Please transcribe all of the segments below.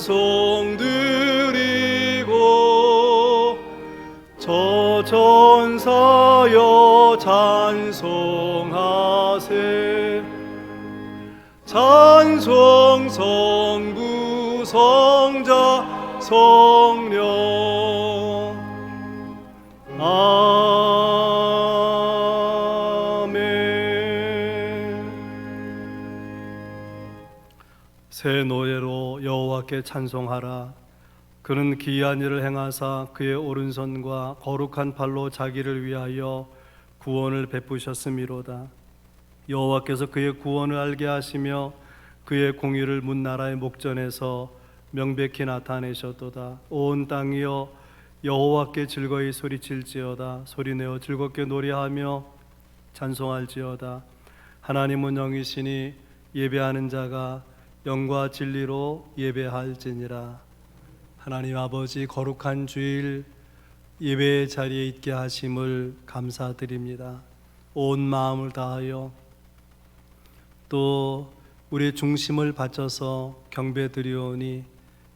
찬송 드리고 저 전사여 찬송하세. 찬송 성부 성자 성령. 아멘. 새 노래로 여호와께 찬송하라. 그는 기이한 일을 행하사 그의 오른손과 거룩한 팔로 자기를 위하여 구원을 베푸셨음이로다. 여호와께서 그의 구원을 알게 하시며 그의 공의를 문 나라의 목전에서 명백히 나타내셨도다. 온 땅이여 여호와께 즐거이 소리칠지어다. 소리내어 즐겁게 노래하며 찬송할지어다. 하나님은 영이시니 예배하는 자가 영과 진리로 예배할지니라. 하나님 아버지, 거룩한 주일 예배의 자리에 있게 하심을 감사드립니다. 온 마음을 다하여 또 우리의 중심을 바쳐서 경배드리오니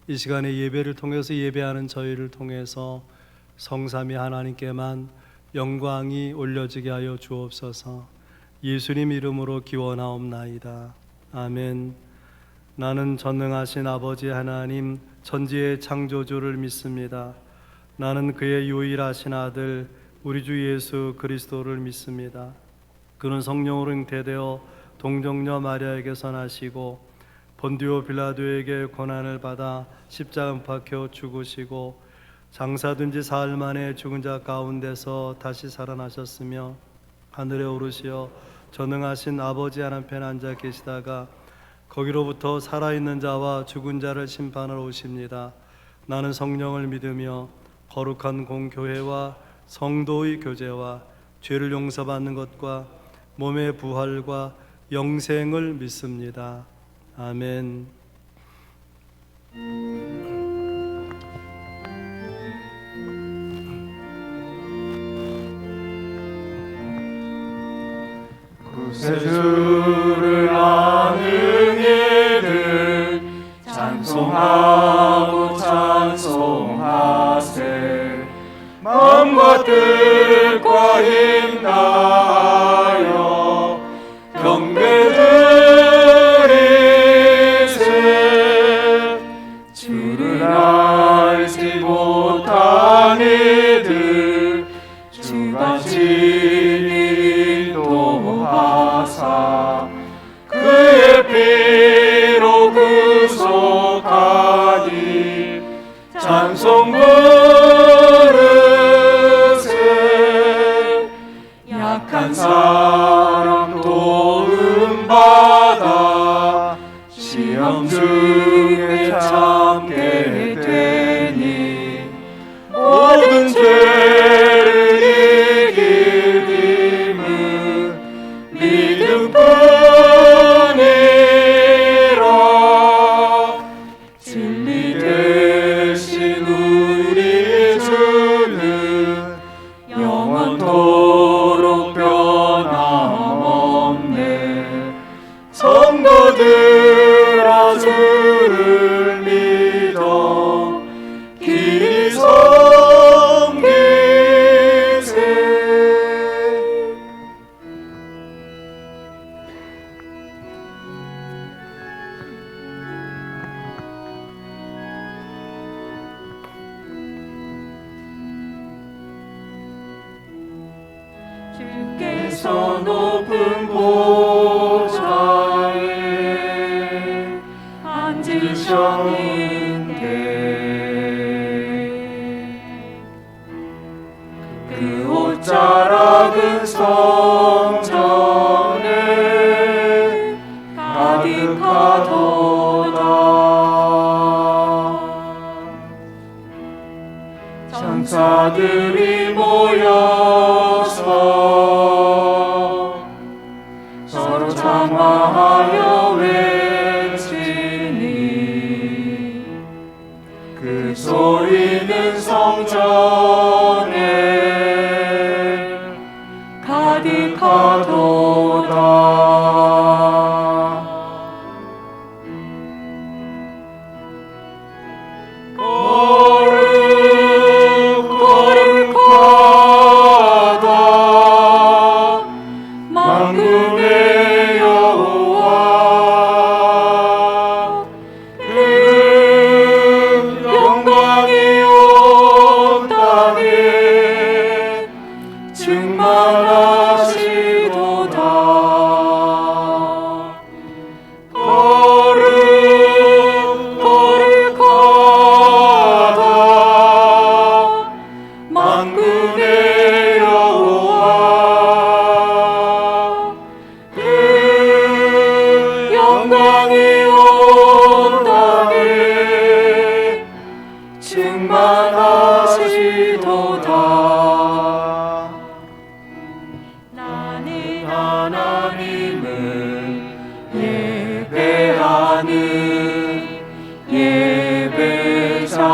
이 시간에 예배를 통해서 예배하는 저희를 통해서 성삼위 하나님께만 영광이 올려지게 하여 주옵소서. 예수님 이름으로 기원하옵나이다. 아멘. 나는 전능하신 아버지 하나님 천지의 창조주를 믿습니다. 나는 그의 유일하신 아들 우리 주 예수 그리스도를 믿습니다. 그는 성령으로 잉태되어 동정녀 마리아에게서 나시고 본디오 빌라도에게 고난을 받아 십자가 못 박혀 죽으시고 장사된 지 사흘 만에 죽은 자 가운데서 다시 살아나셨으며 하늘에 오르시어 전능하신 아버지 하나님 앉아 계시다가 거기로부터 살아있는 자와 죽은 자를 심판하러 오십니다. 나는 성령을 믿으며 거룩한 공교회와 성도의 교제와 죄를 용서받는 것과 몸의 부활과 영생을 믿습니다. 아멘. 구세주를 아는 이들 찬송하고 찬송하세. 마음과 뜻과 힘 다하여 경배드리세. 주를 알지 못한 이들 주가 친히 인도하사 그의 피로 구속하니 찬송 부르세. 약한 사람 도움받아 시험 중에 참게 되니 모든 죄를 이길 힘은 믿음뿐이라. 진리 되신 우리 주는 영원토록 변함없네. 성도들아 주를 믿어 길이 섬기세. 주께서 높은 보좌에 앉으셨는데 그 옷자락은 성전에 가득하도다. 천사들이 모여서 서로 장화하여 외치니 그 소리는 성전에 가득하도다. 만군의 여호와 그 영광이 온 땅에 충만하시도다. 거룩하다 만군의 여호와 그 영광이 온 땅에 충만하시도다. 나는 하나님을 예배하는 예배자입니다.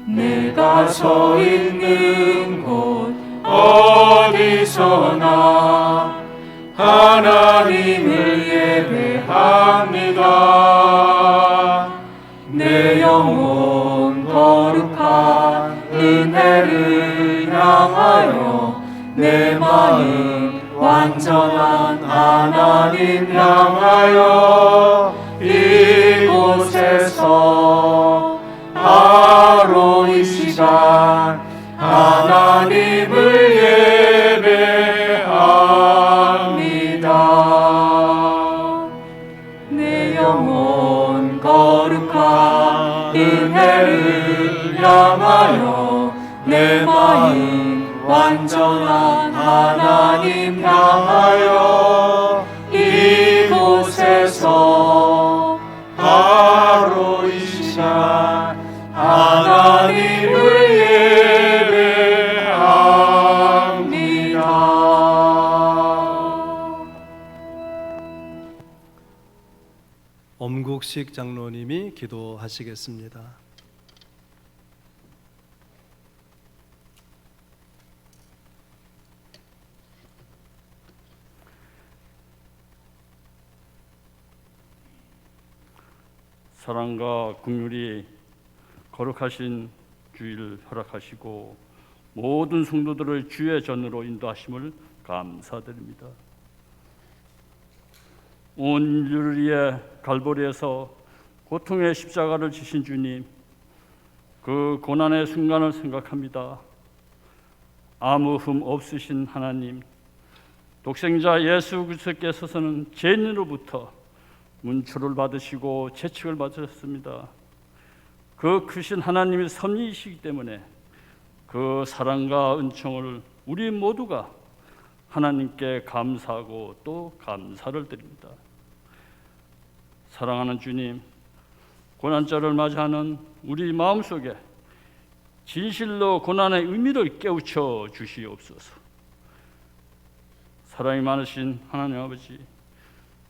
내가 서 있는 곳 어디서나 하나님을 예배합니다. 내 영혼 거룩한 은혜를 향하여 내 마음 완전한 하나님 향하여 이곳에서 바로 이 시간 하나님을 예배합니다. 내 영혼 거룩한 은혜를 향하여 내 마음 완전한 하나님 향하여 이곳에서 바로 이 시간 하나님을 예배합니다. 엄국식 장로님이 기도하시겠습니다. 사랑과 긍휼이 거룩하신 주일 허락하시고 모든 성도들을 주의 전으로 인도하심을 감사드립니다. 온 인류를 위해 갈보리에서 고통의 십자가를 지신 주님, 그 고난의 순간을 생각합니다. 아무 흠 없으신 하나님, 독생자 예수 그리스도께서는 죄인으로부터 문초를 받으시고 채찍을 받으셨습니다. 그 크신 하나님이 섭리이시기 때문에 그 사랑과 은총을 우리 모두가 하나님께 감사하고 또 감사를 드립니다. 사랑하는 주님, 고난절을 맞이하는 우리 마음속에 진실로 고난의 의미를 깨우쳐 주시옵소서. 사랑이 많으신 하나님 아버지,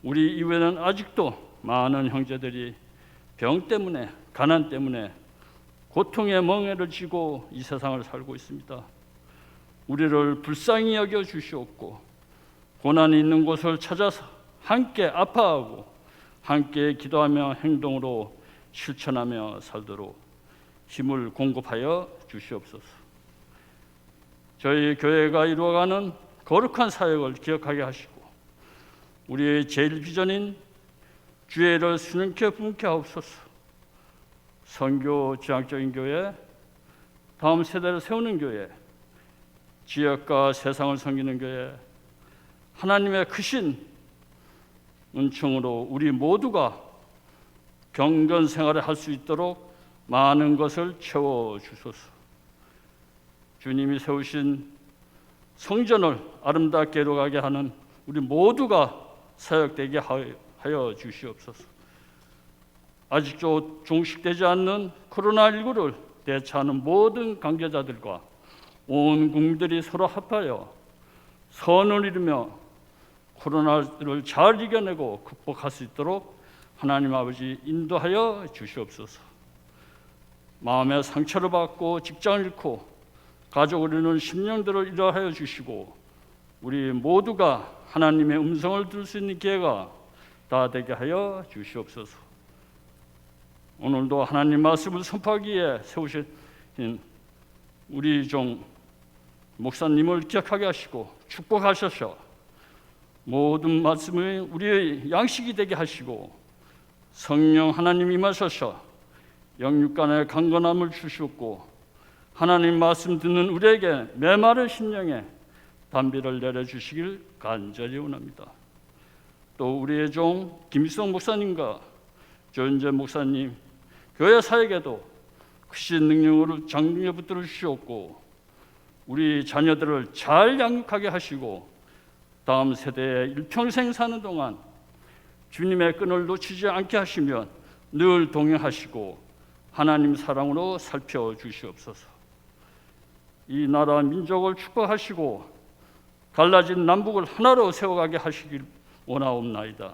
우리 이후에는 아직도 많은 형제들이 병 때문에, 가난 때문에 고통의 멍에를 지고 이 세상을 살고 있습니다. 우리를 불쌍히 여겨 주시옵고 고난이 있는 곳을 찾아서 함께 아파하고 함께 기도하며 행동으로 실천하며 살도록 힘을 공급하여 주시옵소서. 저희 교회가 이루어가는 거룩한 사역을 기억하게 하시고 우리의 제일 비전인 주의를 수능케 품게 하옵소서. 선교 지향적인 교회, 다음 세대를 세우는 교회, 지역과 세상을 섬기는 교회, 하나님의 크신 은총으로 우리 모두가 경건 생활을 할 수 있도록 많은 것을 채워 주소서. 주님이 세우신 성전을 아름답게 이루어가게 하는 우리 모두가 사역되게 하여 주시옵소서. 아직도 종식되지 않는 코로나19를 대처하는 모든 관계자들과 온 국민들이 서로 합하여 선을 이루며 코로나를 잘 이겨내고 극복할 수 있도록 하나님 아버지 인도하여 주시옵소서. 마음의 상처를 받고 직장을 잃고 가족을 잃는 심령들을 일어하여 주시고 우리 모두가 하나님의 음성을 들을 수 있는 기회가 다 되게 하여 주시옵소서. 오늘도 하나님 말씀을 선포하기 위해 세우신 우리 종 목사님을 기억하게 하시고 축복하셔서 모든 말씀이 우리의 양식이 되게 하시고 성령 하나님 임하셔서 영육간의 강건함을 주셨고 하나님 말씀 듣는 우리에게 메마른 심령에 담비를 내려주시길 간절히 원합니다. 또 우리의 종 김일성 목사님과 조현재 목사님 교회 사역에도 크신 능력으로 장중에 붙들어 주셨고 우리 자녀들을 잘 양육하게 하시고 다음 세대에 일평생 사는 동안 주님의 끈을 놓치지 않게 하시면 늘 동행하시고 하나님 사랑으로 살펴주시옵소서. 이 나라 민족을 축복하시고 갈라진 남북을 하나로 세워가게 하시길 원하옵나이다.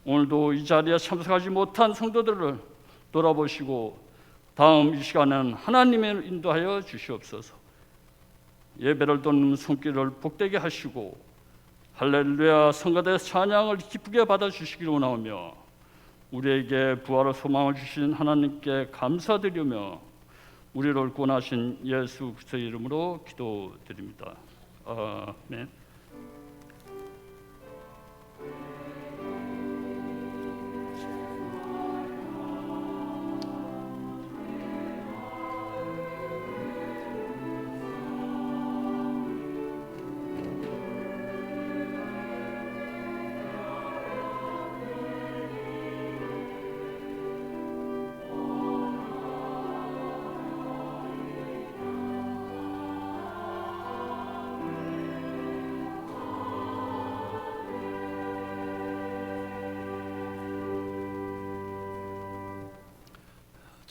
오늘도 이 자리에 참석하지 못한 성도들을 돌아보시고 다음 이 시간은 하나님의 인도하여 주시옵소서. 예배를 돕는 손길을 복되게 하시고 할렐루야 성가대 찬양을 기쁘게 받아주시길 원하오며 우리에게 부활의 소망을 주신 하나님께 감사드리며 우리를 구원하신 예수 그리스도의 이름으로 기도드립니다. 아멘.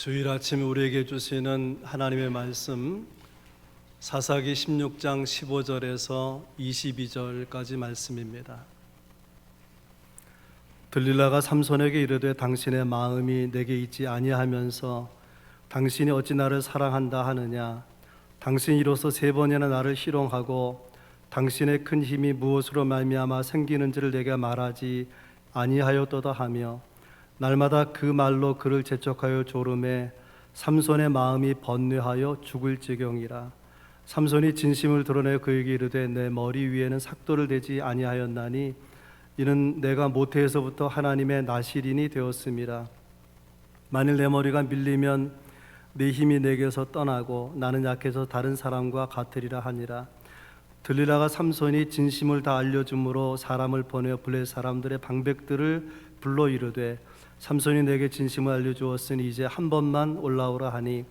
주일 아침 우리에게 주시는 하나님의 말씀 사사기 16장 15절에서 22절까지 말씀입니다. 들릴라가 삼손에게 이르되 당신의 마음이 내게 있지 아니하면서 당신이 어찌 나를 사랑한다 하느냐. 당신이 이로써 3번이나 나를 희롱하고 당신의 큰 힘이 무엇으로 말미암아 생기는지를 내게 말하지 아니하였도다 하며 날마다 그 말로 그를 재촉하여 조름에 삼손의 마음이 번뇌하여 죽을 지경이라. 삼손이 진심을 드러내 그에게 이르되 내 머리 위에는 삭도를 대지 아니하였나니 이는 내가 모태에서부터 하나님의 나실인이 되었음이라. 만일 내 머리가 밀리면 네 힘이 내게서 떠나고 나는 약해서 다른 사람과 같으리라 하니라. 들릴라가 삼손이 진심을 다 알려줌으로 사람을 보내어 블레 사람들의 방백들을 불러 이르되 삼손이 내게 진심을 알려주었으니 이제 한 번만 올라오라 하니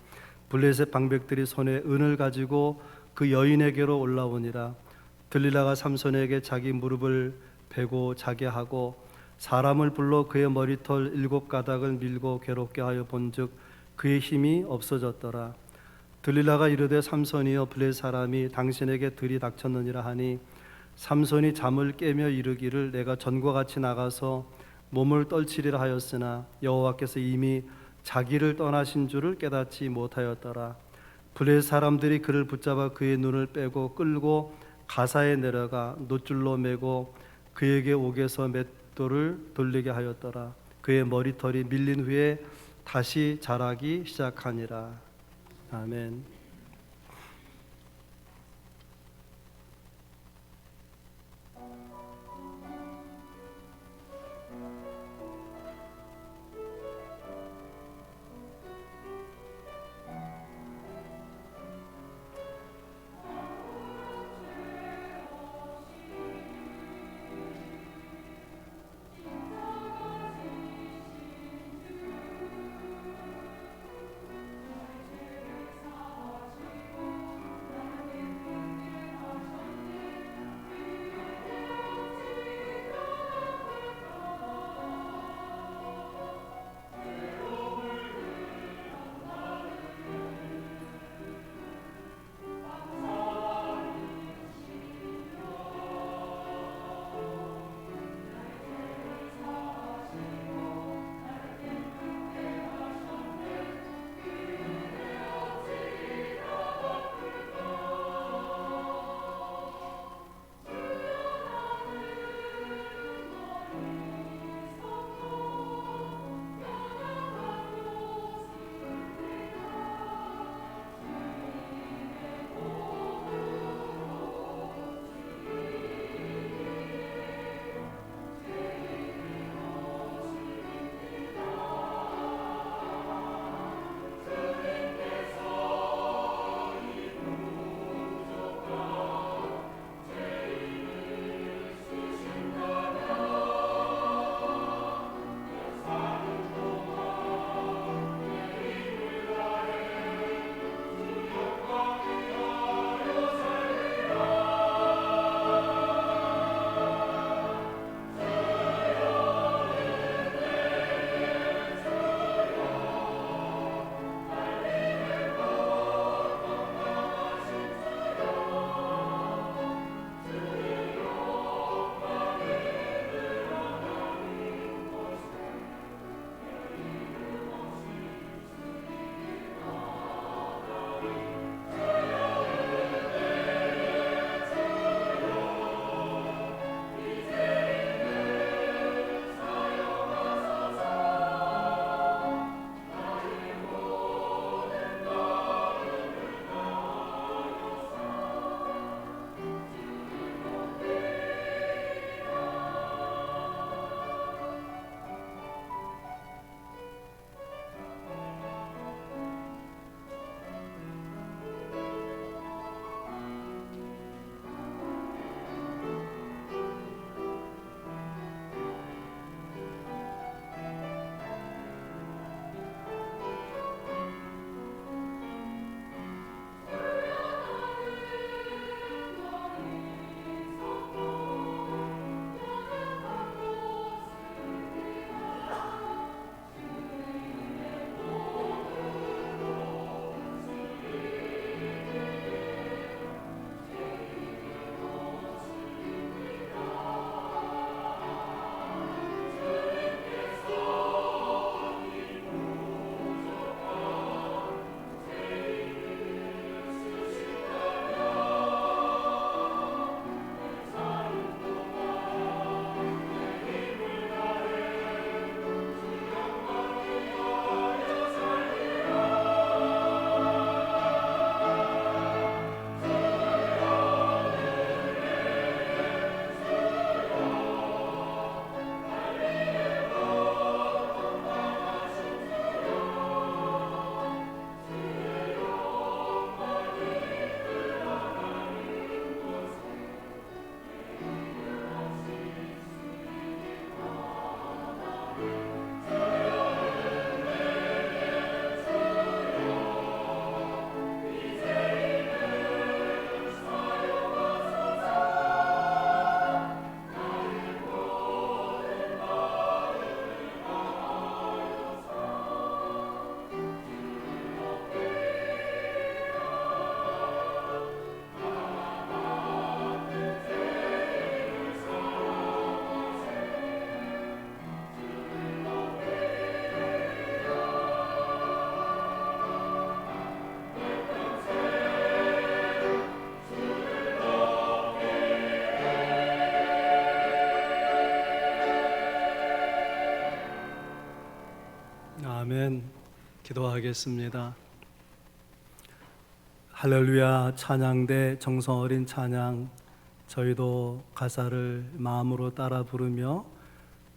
블레셋 방백들이 손에 은을 가지고 그 여인에게로 올라오니라. 들릴라가 삼손에게 자기 무릎을 베고 자게 하고 사람을 불러 그의 머리털 7가닥을 밀고 괴롭게 하여 본즉 그의 힘이 없어졌더라. 들릴라가 이르되 삼손이여 블레 사람이 당신에게 들이닥쳤느니라 하니 삼손이 잠을 깨며 이르기를 내가 전과 같이 나가서 몸을 떨치리라 하였으나 여호와께서 이미 자기를 떠나신 줄을 깨닫지 못하였더라. 블레 사람들이 그를 붙잡아 그의 눈을 빼고 끌고 가사에 내려가 놋줄로 매고 그에게 옥에서 맷돌을 돌리게 하였더라. 그의 머리털이 밀린 후에 다시 자라기 시작하니라. 아멘. 기도하겠습니다. 할렐루야 찬양대 정성 어린 찬양, 저희도 가사를 마음으로 따라 부르며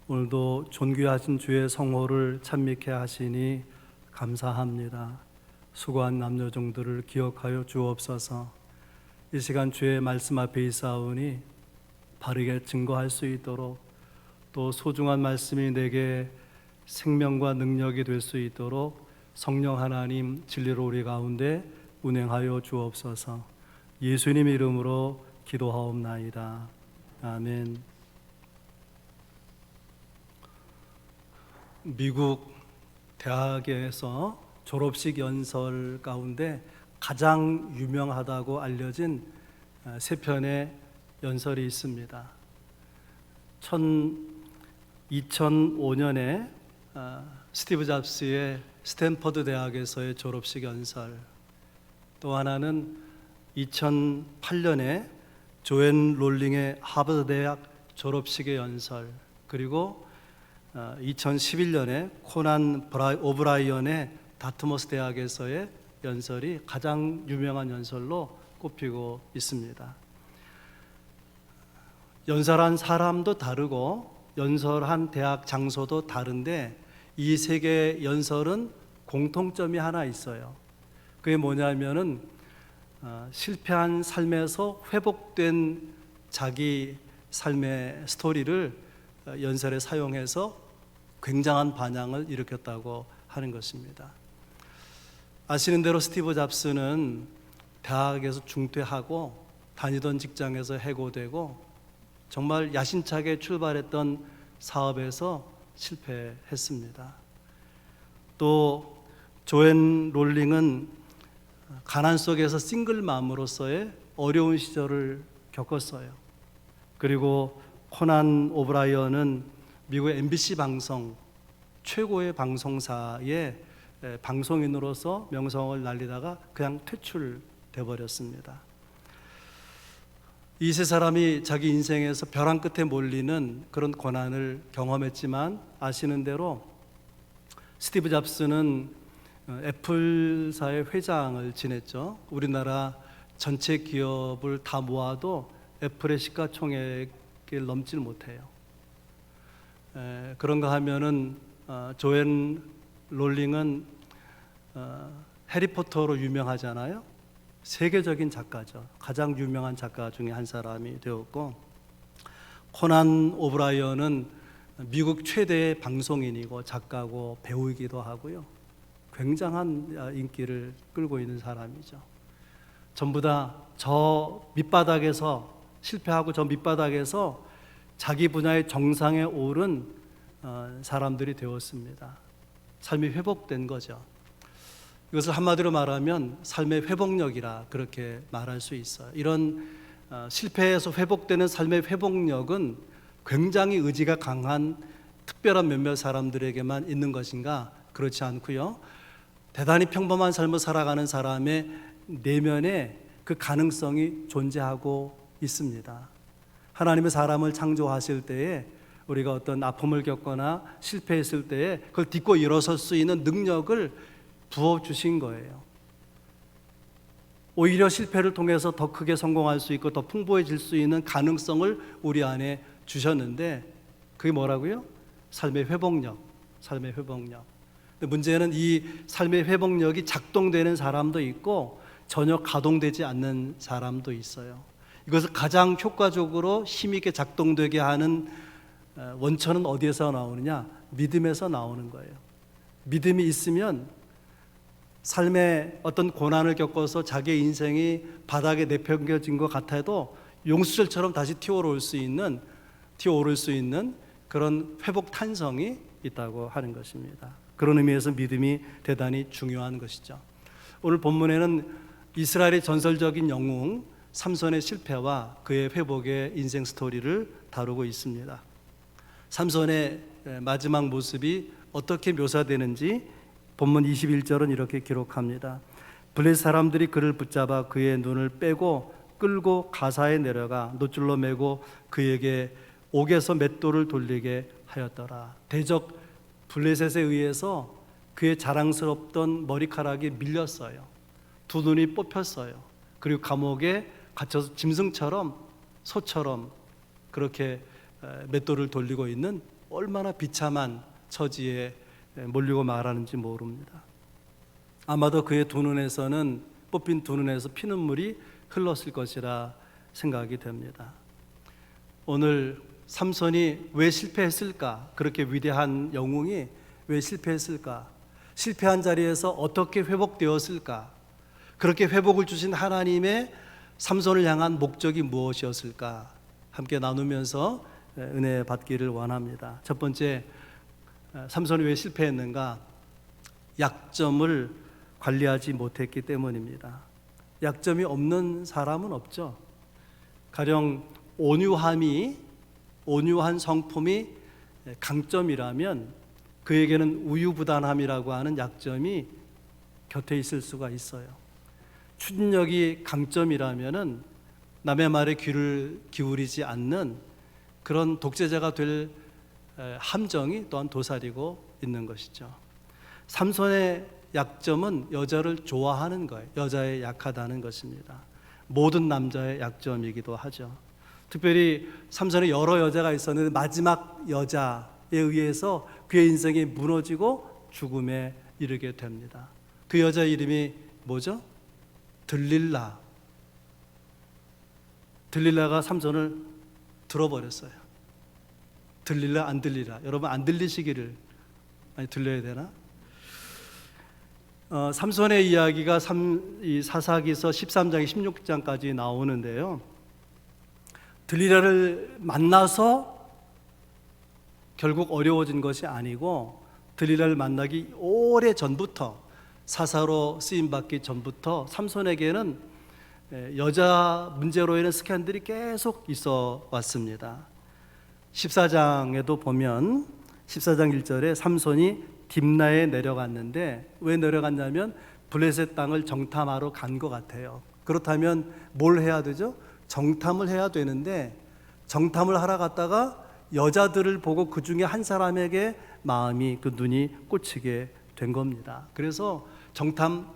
오늘도 존귀하신 주의 성호를 찬미케 하시니 감사합니다. 수고한 남녀종들을 기억하여 주옵소서. 이 시간 주의 말씀 앞에 있사오니 바르게 증거할 수 있도록, 또 소중한 말씀이 내게 생명과 능력이 될 수 있도록 성령 하나님 진리로 우리 가운데 운행하여 주옵소서. 예수님 이름으로 기도하옵나이다. 아멘. 미국 대학에서 졸업식 연설 가운데 가장 유명하다고 알려진 세 편의 연설이 있습니다. 2005년에 스티브 잡스의 스탠퍼드 대학에서의 졸업식 연설, 또 하나는 2008년에 조앤 롤링의 하버드 대학 졸업식의 연설, 그리고 2011년에 코난 오브라이언의 다트머스 대학에서의 연설이 가장 유명한 연설로 꼽히고 있습니다. 연설한 사람도 다르고 연설한 대학 장소도 다른데 이 세 개의 연설은 공통점이 하나 있어요. 그게 뭐냐면은 실패한 삶에서 회복된 자기 삶의 스토리를 연설에 사용해서 굉장한 반향을 일으켰다고 하는 것입니다. 아시는 대로 스티브 잡스는 대학에서 중퇴하고 다니던 직장에서 해고되고 정말 야심차게 출발했던 사업에서 실패했습니다. 또 조앤 롤링은 가난 속에서 싱글맘으로서의 어려운 시절을 겪었어요. 그리고 코난 오브라이언은 미국 MBC 방송 최고의 방송사의 방송인으로서 명성을 날리다가 그냥 퇴출돼 버렸습니다. 이 세 사람이 자기 인생에서 벼랑 끝에 몰리는 그런 고난을 경험했지만 아시는 대로 스티브 잡스는 애플사의 회장을 지냈죠. 우리나라 전체 기업을 다 모아도 애플의 시가총액을 넘질 못해요. 그런가 하면은 조앤 롤링은 해리포터로 유명하잖아요. 세계적인 작가죠. 가장 유명한 작가 중에 한 사람이 되었고, 코난 오브라이언은 미국 최대의 방송인이고 작가고 배우이기도 하고요. 굉장한 인기를 끌고 있는 사람이죠. 전부 다 저 밑바닥에서 실패하고 저 밑바닥에서 자기 분야의 정상에 오른 사람들이 되었습니다. 삶이 회복된 거죠. 이것을 한마디로 말하면 삶의 회복력이라 그렇게 말할 수 있어요. 이런 실패에서 회복되는 삶의 회복력은 굉장히 의지가 강한 특별한 몇몇 사람들에게만 있는 것인가? 그렇지 않고요. 대단히 평범한 삶을 살아가는 사람의 내면에 그 가능성이 존재하고 있습니다. 하나님의 사람을 창조하실 때에 우리가 어떤 아픔을 겪거나 실패했을 때에 그걸 딛고 일어설 수 있는 능력을 부어주신 거예요. 오히려 실패를 통해서 더 크게 성공할 수 있고 더 풍부해질 수 있는 가능성을 우리 안에 주셨는데 그게 뭐라고요? 삶의 회복력, 삶의 회복력. 근데 문제는 이 삶의 회복력이 작동되는 사람도 있고 전혀 가동되지 않는 사람도 있어요. 이것을 가장 효과적으로 힘있게 작동되게 하는 원천은 어디에서 나오느냐? 믿음에서 나오는 거예요. 믿음이 있으면 삶에 어떤 고난을 겪어서 자기의 인생이 바닥에 내팽겨진 것 같아도 용수철처럼 다시 튀어오를 수 있는 그런 회복 탄성이 있다고 하는 것입니다. 그런 의미에서 믿음이 대단히 중요한 것이죠. 오늘 본문에는 이스라엘의 전설적인 영웅 삼손의 실패와 그의 회복의 인생 스토리를 다루고 있습니다. 삼손의 마지막 모습이 어떻게 묘사되는지 본문 21절은 이렇게 기록합니다. 블레셋 사람들이 그를 붙잡아 그의 눈을 빼고 끌고 가사에 내려가 노줄로 매고 그에게 옥에서 맷돌을 돌리게 하였더라. 대적 블레셋에 의해서 그의 자랑스럽던 머리카락이 밀렸어요. 두 눈이 뽑혔어요. 그리고 감옥에 갇혀서 짐승처럼, 소처럼 그렇게 맷돌을 돌리고 있는 얼마나 비참한 처지에 몰리고 말하는지 모릅니다. 아마도 그의 두 눈에서는, 뽑힌 두 눈에서 피눈물이 흘렀을 것이라 생각이 됩니다. 오늘 삼손이 왜 실패했을까? 그렇게 위대한 영웅이 왜 실패했을까? 실패한 자리에서 어떻게 회복되었을까? 그렇게 회복을 주신 하나님의 삼손을 향한 목적이 무엇이었을까? 함께 나누면서 은혜 받기를 원합니다. 첫 번째, 삼손이 왜 실패했는가? 약점을 관리하지 못했기 때문입니다. 약점이 없는 사람은 없죠. 가령 온유한 성품이 강점이라면 그에게는 우유부단함이라고 하는 약점이 곁에 있을 수가 있어요. 추진력이 강점이라면은 남의 말에 귀를 기울이지 않는 그런 독재자가 될 함정이 또한 도사리고 있는 것이죠. 삼손의 약점은 여자를 좋아하는 거예요. 여자에 약하다는 것입니다. 모든 남자의 약점이기도 하죠. 특별히 삼손에 여러 여자가 있었는데 마지막 여자에 의해서 그의 인생이 무너지고 죽음에 이르게 됩니다. 그 여자 이름이 뭐죠? 들릴라가 삼손을 들어버렸어요. 들릴라 안 들리라. 여러분 안 들리시기를, 아니 들려야 되나? 삼손의 이야기가 사사기서 13장 16장까지 나오는데요. 들릴라를 만나서 결국 어려워진 것이 아니고 들릴라를 만나기 오래 전부터, 사사로 쓰임받기 전부터 삼손에게는 여자 문제로 인한 스캔들이 계속 있어 왔습니다. 14장에도 보면 14장 1절에 삼손이 딥나에 내려갔는데, 왜 내려갔냐면 블레셋 땅을 정탐하러 간 것 같아요. 그렇다면 뭘 해야 되죠? 정탐을 해야 되는데 정탐을 하러 갔다가 여자들을 보고 그 중에 한 사람에게 마음이, 그 눈이 꽂히게 된 겁니다. 그래서 정탐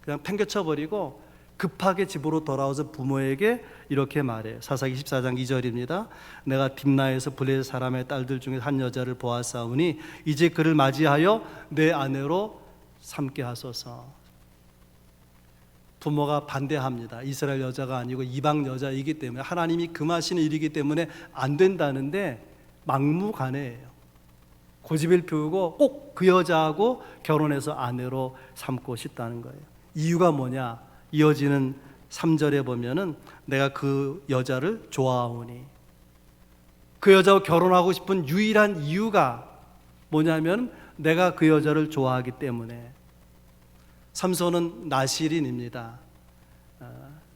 그냥 팽개쳐버리고 급하게 집으로 돌아와서 부모에게 이렇게 말해요. 사사기 14장 2절입니다. 내가 딥나에서 블레셋 사람의 딸들 중에 한 여자를 보았사오니 이제 그를 맞이하여 내 아내로 삼게 하소서. 부모가 반대합니다. 이스라엘 여자가 아니고 이방 여자이기 때문에, 하나님이 금하시는 일이기 때문에 안 된다는데 막무가내예요. 고집을 피우고 꼭 그 여자하고 결혼해서 아내로 삼고 싶다는 거예요. 이유가 뭐냐? 이어지는 3절에 보면은 내가 그 여자를 좋아하오니, 그 여자와 결혼하고 싶은 유일한 이유가 뭐냐면 내가 그 여자를 좋아하기 때문에. 삼손은 나실인입니다.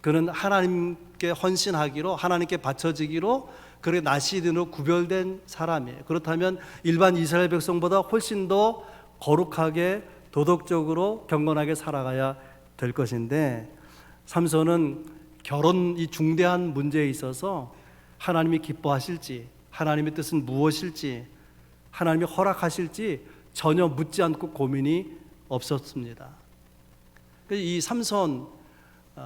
그는 하나님께 헌신하기로, 하나님께 바쳐지기로, 그렇게 나실인으로 구별된 사람이에요. 그렇다면 일반 이스라엘 백성보다 훨씬 더 거룩하게, 도덕적으로 경건하게 살아가야 될 것인데, 삼손은 결혼, 이 중대한 문제에 있어서 하나님이 기뻐하실지, 하나님의 뜻은 무엇일지, 하나님이 허락하실지 전혀 묻지 않고 고민이 없었습니다. 이 삼손,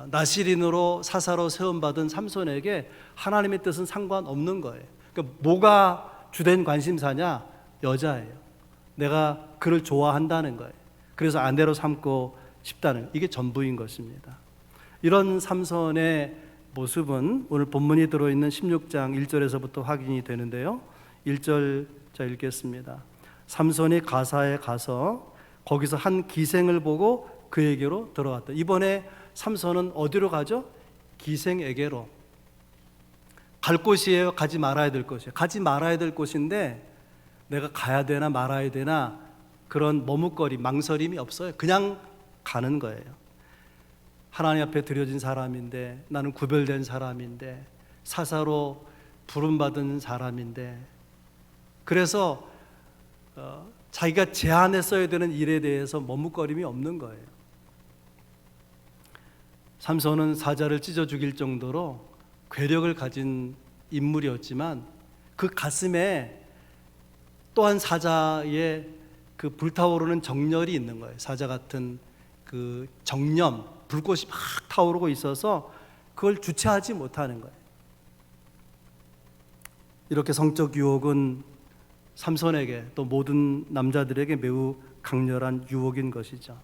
나실인으로 사사로 세움받은 삼손에게 하나님의 뜻은 상관없는 거예요. 그러니까 뭐가 주된 관심사냐? 여자예요. 내가 그를 좋아한다는 거예요. 그래서 아내로 삼고 싶다는, 이게 전부인 것입니다. 이런 삼손의 모습은 오늘 본문이 들어있는 16장 1절에서부터 확인이 되는데요. 1절 자 읽겠습니다. 삼손이 가사에 가서 거기서 한 기생을 보고 그에게로 들어갔다. 이번에 삼손은 어디로 가죠? 기생에게로. 갈 곳이에요? 가지 말아야 될 곳이에요? 가지 말아야 될 곳인데 내가 가야 되나 말아야 되나 그런 머뭇거림, 망설임이 없어요. 그냥 가는 거예요. 하나님 앞에 드려진 사람인데, 나는 구별된 사람인데, 사사로 부름받은 사람인데, 그래서 자기가 제안했어야 되는 일에 대해서 머뭇거림이 없는 거예요. 삼손은 사자를 찢어 죽일 정도로 괴력을 가진 인물이었지만 그 가슴에 또한 사자의 그 불타오르는 정열이 있는 거예요. 사자 같은 그 정념, 불꽃이 막 타오르고 있어서 그걸 주체하지 못하는 거예요. 이렇게 성적 유혹은 삼손에게 또 모든 남자들에게 매우 강렬한 유혹인 것이죠.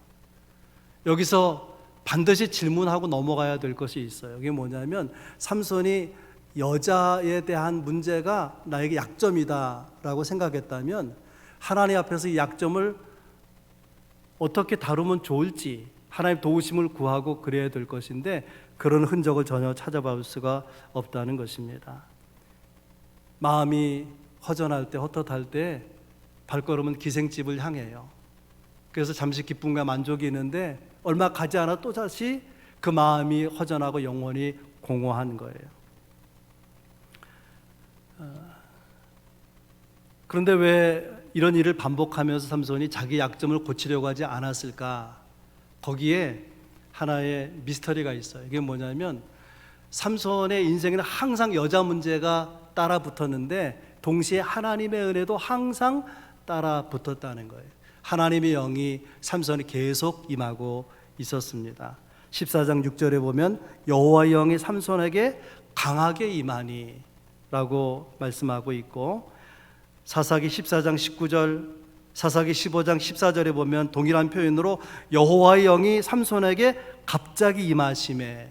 여기서 반드시 질문하고 넘어가야 될 것이 있어요. 이게 뭐냐면 삼손이 여자에 대한 문제가 나에게 약점이다라고 생각했다면 하나님 앞에서 이 약점을 어떻게 다루면 좋을지 하나님 도우심을 구하고 그래야 될 것인데 그런 흔적을 전혀 찾아볼 수가 없다는 것입니다. 마음이 허전할 때, 헛헛할 때 발걸음은 기생집을 향해요. 그래서 잠시 기쁨과 만족이 있는데 얼마 가지 않아 또다시 그 마음이 허전하고 영원히 공허한 거예요. 그런데 왜 이런 일을 반복하면서 삼손이 자기 약점을 고치려고 하지 않았을까? 거기에 하나의 미스터리가 있어요. 이게 뭐냐면 삼손의 인생에는 항상 여자 문제가 따라 붙었는데 동시에 하나님의 은혜도 항상 따라 붙었다는 거예요. 하나님의 영이 삼손이 계속 임하고 있었습니다. 14장 6절에 보면 여호와의 영이 삼손에게 강하게 임하니 라고 말씀하고 있고, 사사기 14장 19절, 사사기 15장 14절에 보면 동일한 표현으로 여호와의 영이 삼손에게 갑자기 임하심에,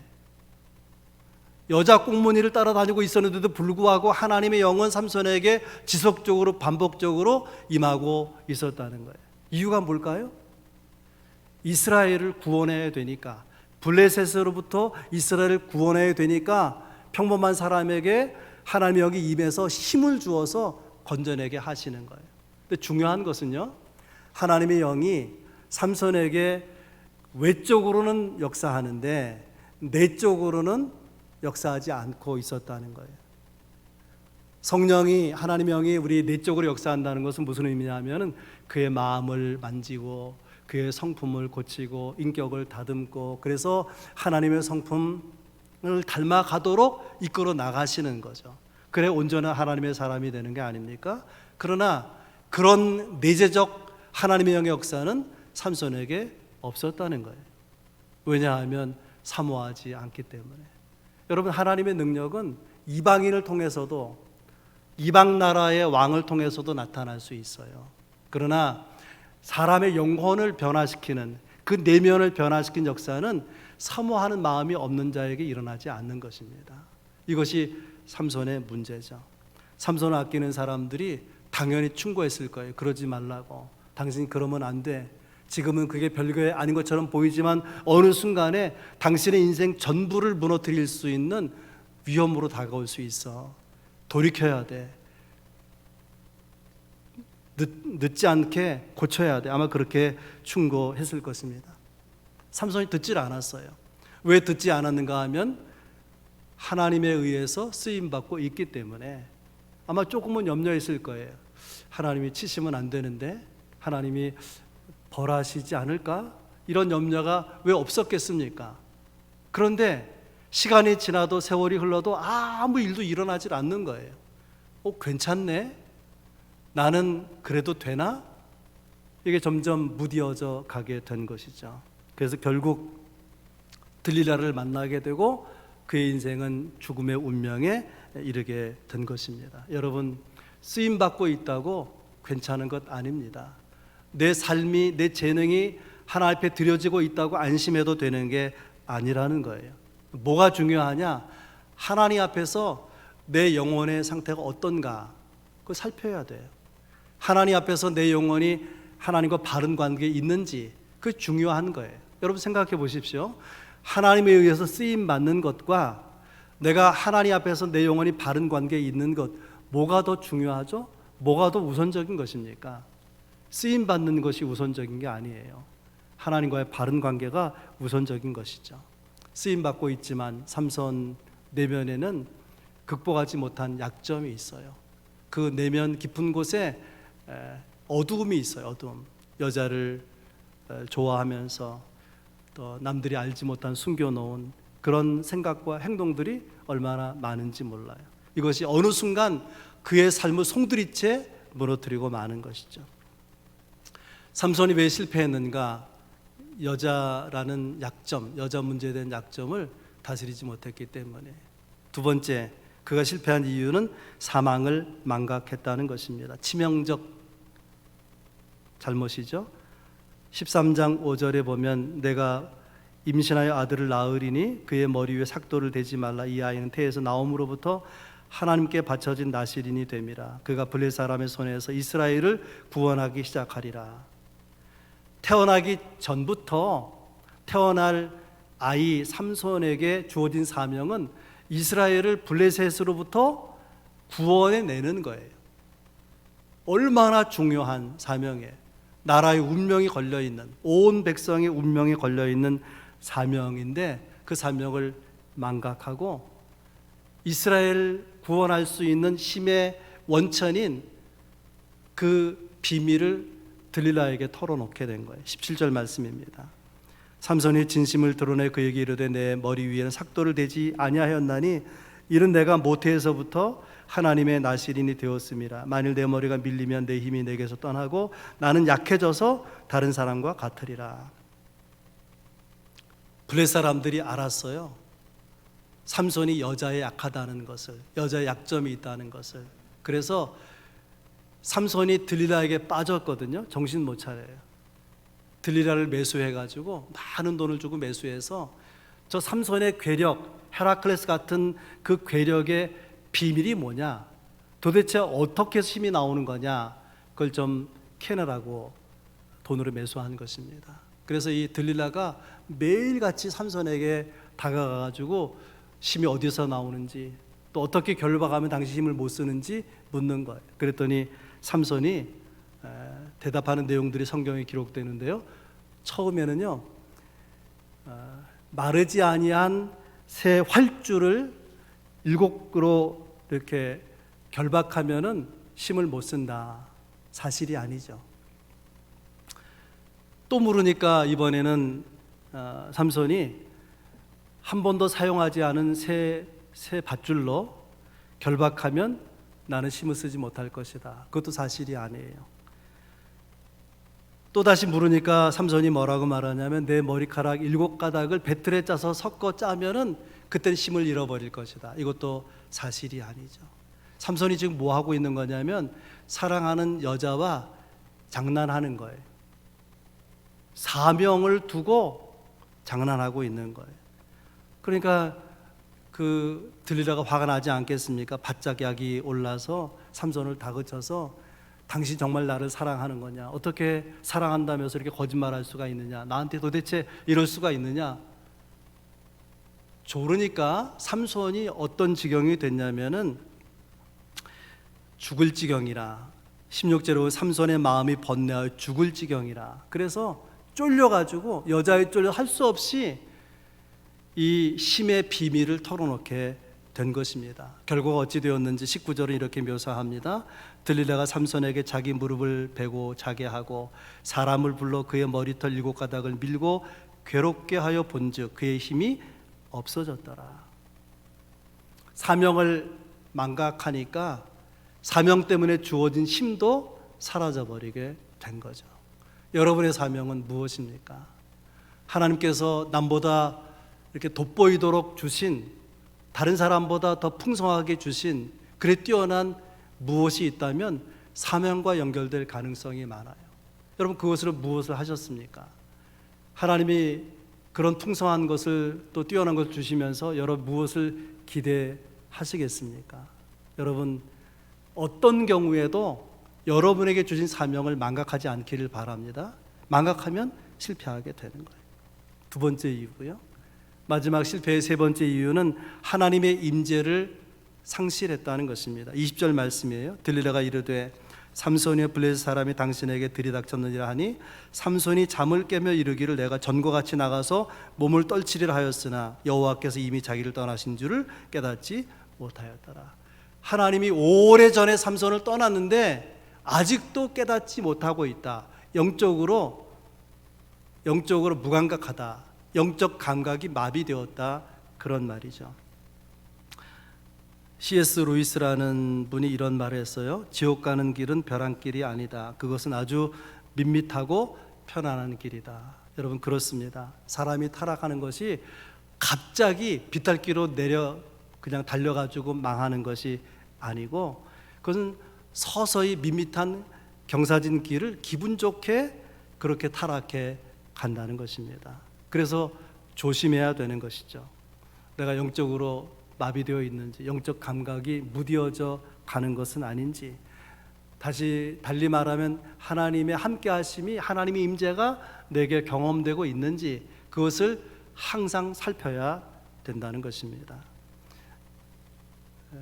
여자 꽁무니를 따라다니고 있었는데도 불구하고 하나님의 영은 삼손에게 지속적으로 반복적으로 임하고 있었다는 거예요. 이유가 뭘까요? 이스라엘을 구원해야 되니까, 블레셋으로부터 이스라엘을 구원해야 되니까 평범한 사람에게 하나님의 영이 임해서 힘을 주어서 건져내게 하시는 거예요. 근데 중요한 것은요, 하나님의 영이 삼손에게 외적으로는 역사하는데 내적으로는 역사하지 않고 있었다는 거예요. 성령이, 하나님의 영이 우리 내적으로 역사한다는 것은 무슨 의미냐면은 그의 마음을 만지고 그의 성품을 고치고 인격을 다듬고, 그래서 하나님의 성품을 닮아가도록 이끌어 나가시는 거죠. 그래 온전한 하나님의 사람이 되는 게 아닙니까? 그러나 그런 내재적 하나님의 영의 역사는 삼손에게 없었다는 거예요. 왜냐하면 사모하지 않기 때문에. 여러분, 하나님의 능력은 이방인을 통해서도, 이방 나라의 왕을 통해서도 나타날 수 있어요. 그러나 사람의 영혼을 변화시키는, 그 내면을 변화시킨 역사는 사모하는 마음이 없는 자에게 일어나지 않는 것입니다. 이것이 삼손의 문제죠. 삼손을 아끼는 사람들이 당연히 충고했을 거예요. 그러지 말라고. 당신 그러면 안 돼. 지금은 그게 별거 아닌 것처럼 보이지만 어느 순간에 당신의 인생 전부를 무너뜨릴 수 있는 위험으로 다가올 수 있어. 돌이켜야 돼. 늦지 않게 고쳐야 돼. 아마 그렇게 충고했을 것입니다. 삼손이 듣질 않았어요. 왜 듣지 않았는가 하면 하나님에 의해서 쓰임받고 있기 때문에 아마 조금은 염려했을 거예요. 하나님이 치시면 안 되는데 하나님이 벌하시지 않을까? 이런 염려가 왜 없었겠습니까? 그런데 시간이 지나도 세월이 흘러도 아무 일도 일어나질 않는 거예요. 괜찮네? 나는 그래도 되나? 이게 점점 무뎌져 가게 된 것이죠. 그래서 결국 들릴라를 만나게 되고 그의 인생은 죽음의 운명에 이르게 된 것입니다. 여러분, 쓰임받고 있다고 괜찮은 것 아닙니다. 내 삶이, 내 재능이 하나님 앞에 드려지고 있다고 안심해도 되는 게 아니라는 거예요. 뭐가 중요하냐? 하나님 앞에서 내 영혼의 상태가 어떤가, 그걸 살펴야 돼요. 하나님 앞에서 내 영혼이 하나님과 바른 관계에 있는지, 그게 중요한 거예요. 여러분 생각해 보십시오. 하나님에 의해서 쓰임 받는 것과 내가 하나님 앞에서 내 영혼이 바른 관계에 있는 것, 뭐가 더 중요하죠? 뭐가 더 우선적인 것입니까? 쓰임 받는 것이 우선적인 게 아니에요. 하나님과의 바른 관계가 우선적인 것이죠. 쓰임 받고 있지만 삼손 내면에는 극복하지 못한 약점이 있어요. 그 내면 깊은 곳에 어두움이 있어요. 어두움. 여자를 좋아하면서 또 남들이 알지 못한 숨겨놓은 그런 생각과 행동들이 얼마나 많은지 몰라요. 이것이 어느 순간 그의 삶을 송두리째 무너뜨리고 마는 것이죠. 삼손이 왜 실패했는가? 여자라는 약점, 여자 문제에 대한 약점을 다스리지 못했기 때문에. 두 번째, 그가 실패한 이유는 사망을 망각했다는 것입니다. 치명적 잘못이죠. 13장 5절에 보면 내가 임신하여 아들을 낳으리니 그의 머리 위에 삭도를 대지 말라. 이 아이는 태에서 나옴으로부터 하나님께 바쳐진 나실인이 됨이라. 그가 블레 사람의 손에서 이스라엘을 구원하기 시작하리라. 태어나기 전부터 태어날 아이 삼손에게 주어진 사명은 이스라엘을 블레셋으로부터 구원해 내는 거예요. 얼마나 중요한 사명이에요. 나라의 운명이 걸려있는, 온 백성의 운명이 걸려있는 사명인데 그 사명을 망각하고 이스라엘 구원할 수 있는 힘의 원천인 그 비밀을 들릴라에게 털어놓게 된 거예요. 17절 말씀입니다. 삼손이 진심을 드러내 그에게 이르되 내 머리 위에는 삭도를 대지 아니하였나니 이는 내가 모태에서부터 하나님의 나실인이 되었음이라. 만일 내 머리가 밀리면 내 힘이 내게서 떠나고 나는 약해져서 다른 사람과 같으리라. 블레 사람들이 알았어요. 삼손이 여자에 약하다는 것을, 여자의 약점이 있다는 것을. 그래서 삼손이 들릴라에게 빠졌거든요. 정신 못 차려요. 들릴라를 매수해가지고 많은 돈을 주고 매수해서 저 삼손의 괴력, 헤라클레스 같은 그 괴력의 비밀이 뭐냐, 도대체 어떻게 해서 힘이 나오는 거냐, 그걸 좀 캐내라고 돈으로 매수한 것입니다. 그래서 이 들릴라가 매일같이 삼손에게 다가가가지고 힘이 어디서 나오는지, 또 어떻게 결박하면 당신 힘을 못 쓰는지 묻는 거예요. 그랬더니 삼손이 대답하는 내용들이 성경에 기록되는데요. 처음에는요, 마르지 아니한 새 활주를 7그로 이렇게 결박하면은 힘을 못 쓴다. 사실이 아니죠. 또 물으니까 이번에는 삼손이 한 번도 사용하지 않은 새 밧줄로 결박하면 나는 힘을 쓰지 못할 것이다. 그것도 사실이 아니에요. 또 다시 물으니까 삼손이 뭐라고 말하냐면 내 머리카락 7가닥을 배틀에 짜서 섞어 짜면은 그때는 힘을 잃어버릴 것이다. 이것도 사실이 아니죠. 삼손이 지금 뭐 하고 있는 거냐면 사랑하는 여자와 장난하는 거예요. 사명을 두고 장난하고 있는 거예요. 그러니까 그 들릴라가 화가 나지 않겠습니까? 바짝 약이 올라서 삼손을 다그쳐서 당신 정말 나를 사랑하는 거냐? 어떻게 사랑한다면서 이렇게 거짓말할 수가 있느냐? 나한테 도대체 이럴 수가 있느냐? 조르니까 삼손이 어떤 지경이 됐냐면은 죽을 지경이라. 16절로 삼손의 마음이 번뇌하여 죽을 지경이라. 그래서 쫄려가지고 여자의 쫄려 할 수 없이 이 힘의 비밀을 털어놓게 된 것입니다. 결과가 어찌 되었는지 19절은 이렇게 묘사합니다. 들릴라가 삼손에게 자기 무릎을 베고 자게 하고 사람을 불러 그의 머리털 7가닥을 밀고 괴롭게 하여 본즉 그의 힘이 없어졌더라. 사명을 망각하니까 사명 때문에 주어진 힘도 사라져버리게 된 거죠. 여러분의 사명은 무엇입니까? 하나님께서 남보다 이렇게 돋보이도록 주신, 다른 사람보다 더 풍성하게 주신 그래 뛰어난 무엇이 있다면 사명과 연결될 가능성이 많아요. 여러분 그것으로 무엇을 하셨습니까? 하나님이 그런 풍성한 것을 또 뛰어난 것을 주시면서 여러분 무엇을 기대하시겠습니까? 여러분 어떤 경우에도 여러분에게 주신 사명을 망각하지 않기를 바랍니다. 망각하면 실패하게 되는 거예요. 두 번째 이유고요. 마지막 실패의 세 번째 이유는 하나님의 임재를 상실했다는 것입니다. 20절 말씀이에요. 들릴라가 이르되 삼손이 블레셋 사람이 당신에게 들이닥쳤느니라 하니 삼손이 잠을 깨며 이르기를 내가 전과 같이 나가서 몸을 떨치리라 하였으나 여호와께서 이미 자기를 떠나신 줄을 깨닫지 못하였더라. 하나님이 오래전에 삼손을 떠났는데 아직도 깨닫지 못하고 있다. 영적으로 무감각하다. 영적 감각이 마비되었다. 그런 말이죠. C.S. 루이스라는 분이 이런 말을 했어요. 지옥 가는 길은 벼랑길이 아니다. 그것은 아주 밋밋하고 편안한 길이다. 여러분, 그렇습니다. 사람이 타락하는 것이 갑자기 비탈길로 내려 그냥 달려가지고 망하는 것이 아니고, 그것은 서서히 밋밋한 경사진 길을 기분 좋게 그렇게 타락해 간다는 것입니다. 그래서 조심해야 되는 것이죠. 내가 영적으로 마비되어 있는지, 영적 감각이 무뎌져 가는 것은 아닌지, 다시 달리 말하면 하나님의 함께 하심이, 하나님의 임재가 내게 경험되고 있는지, 그것을 항상 살펴야 된다는 것입니다.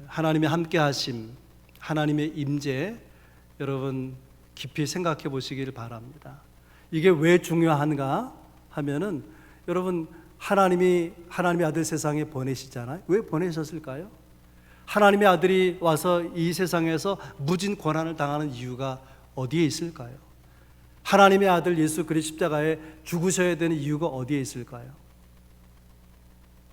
하나님의 함께 하심, 하나님의 임재, 여러분 깊이 생각해 보시기를 바랍니다. 이게 왜 중요한가 하면은, 여러분 하나님의 아들 세상에 보내시잖아요. 왜 보내셨을까요? 하나님의 아들이 와서 이 세상에서 무진 고난을 당하는 이유가 어디에 있을까요? 하나님의 아들 예수 그리스도 십자가에 죽으셔야 되는 이유가 어디에 있을까요?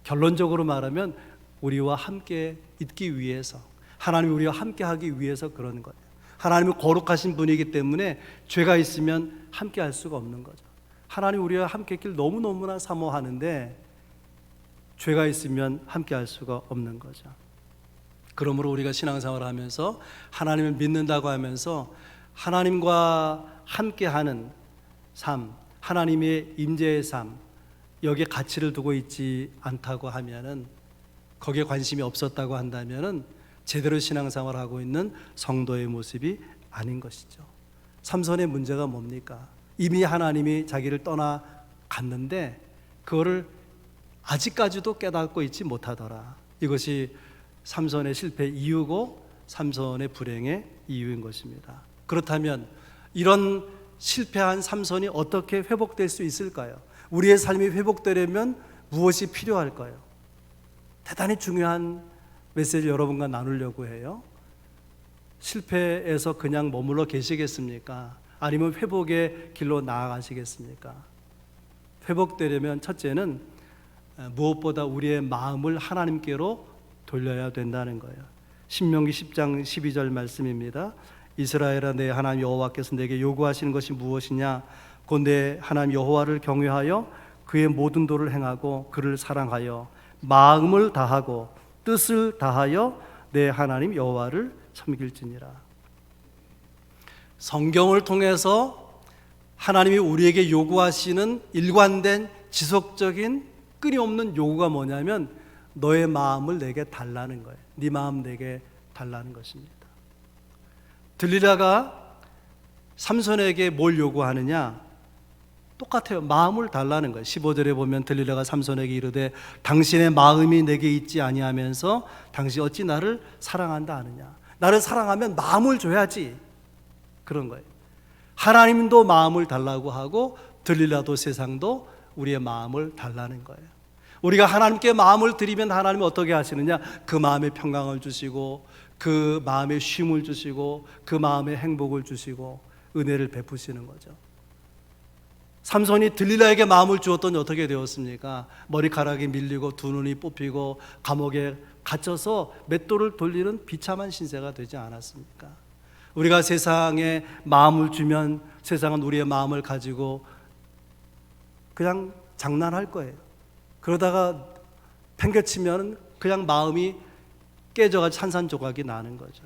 결론적으로 말하면 우리와 함께 있기 위해서, 하나님이 우리와 함께 하기 위해서 그런 거예요. 하나님은 거룩하신 분이기 때문에 죄가 있으면 함께 할 수가 없는 거죠. 하나님 우리와 함께 있길 너무너무나 사모하는데 죄가 있으면 함께 할 수가 없는 거죠. 그러므로 우리가 신앙생활을 하면서 하나님을 믿는다고 하면서 하나님과 함께하는 삶, 하나님의 임재의 삶, 여기에 가치를 두고 있지 않다고 하면은, 거기에 관심이 없었다고 한다면은 제대로 신앙생활을 하고 있는 성도의 모습이 아닌 것이죠. 삼손의 문제가 뭡니까? 이미 하나님이 자기를 떠나갔는데 그거를 아직까지도 깨닫고 있지 못하더라. 이것이 삼손의 실패 이유고 삼손의 불행의 이유인 것입니다. 그렇다면 이런 실패한 삼손이 어떻게 회복될 수 있을까요? 우리의 삶이 회복되려면 무엇이 필요할까요? 대단히 중요한 메시지를 여러분과 나누려고 해요. 실패에서 그냥 머물러 계시겠습니까? 아니면 회복의 길로 나아가시겠습니까? 회복되려면 첫째는 무엇보다 우리의 마음을 하나님께로 돌려야 된다는 거예요. 신명기 10장 12절 말씀입니다. 이스라엘아, 내 하나님 여호와께서 내게 요구하시는 것이 무엇이냐? 곧 내 하나님 여호와를 경외하여 그의 모든 도를 행하고 그를 사랑하여 마음을 다하고 뜻을 다하여 내 하나님 여호와를 섬길지니라. 성경을 통해서 하나님이 우리에게 요구하시는 일관된 지속적인 끊임없는 요구가 뭐냐면 너의 마음을 내게 달라는 거예요. 네 마음 내게 달라는 것입니다. 들리라가 삼손에게 뭘 요구하느냐? 똑같아요. 마음을 달라는 거예요. 15절에 보면 들리라가 삼손에게 이르되 당신의 마음이 내게 있지 아니하면서 당신 어찌 나를 사랑한다 하느냐? 나를 사랑하면 마음을 줘야지. 그런 거예요. 하나님도 마음을 달라고 하고 들리라도 세상도 우리의 마음을 달라는 거예요. 우리가 하나님께 마음을 드리면 하나님이 어떻게 하시느냐? 그 마음에 평강을 주시고 그 마음에 쉼을 주시고 그 마음에 행복을 주시고 은혜를 베푸시는 거죠. 삼손이 들릴라에게 마음을 주었더니 어떻게 되었습니까? 머리카락이 밀리고 두 눈이 뽑히고 감옥에 갇혀서 맷돌을 돌리는 비참한 신세가 되지 않았습니까? 우리가 세상에 마음을 주면 세상은 우리의 마음을 가지고 그냥 장난할 거예요. 그러다가 팽개치면 그냥 마음이 깨져가지고 산산조각이 나는 거죠.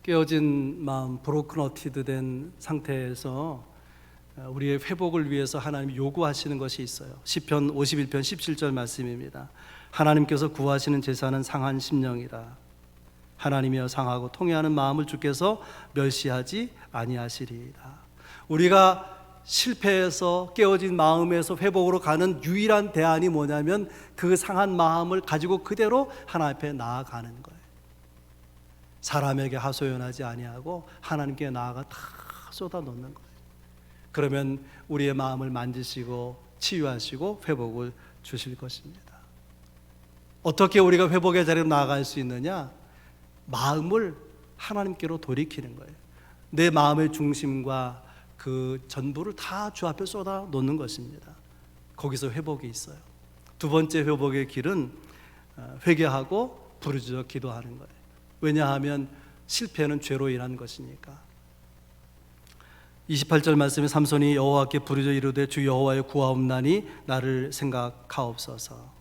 깨어진 마음, 브로큰어티드 된 상태에서 우리의 회복을 위해서 하나님이 요구하시는 것이 있어요. 시편 51편 17절 말씀입니다. 하나님께서 구하시는 제사는 상한 심령이라. 하나님이여 상하고 통회하는 마음을 주께서 멸시하지 아니하시리이다. 우리가 실패해서 깨어진 마음에서 회복으로 가는 유일한 대안이 뭐냐면 그 상한 마음을 가지고 그대로 하나님 앞에 나아가는 거예요. 사람에게 하소연하지 아니하고 하나님께 나아가 다 쏟아놓는 거예요. 그러면 우리의 마음을 만지시고 치유하시고 회복을 주실 것입니다. 어떻게 우리가 회복의 자리로 나아갈 수 있느냐? 마음을 하나님께로 돌이키는 거예요. 내 마음의 중심과 그 전부를 다 주 앞에 쏟아 놓는 것입니다. 거기서 회복이 있어요. 두 번째 회복의 길은 회개하고 부르짖어 기도하는 거예요. 왜냐하면 실패는 죄로 인한 것이니까. 28절 말씀에 삼손이 여호와께 부르짖어 이르되 주 여호와여 구하옵나니 나를 생각하옵소서.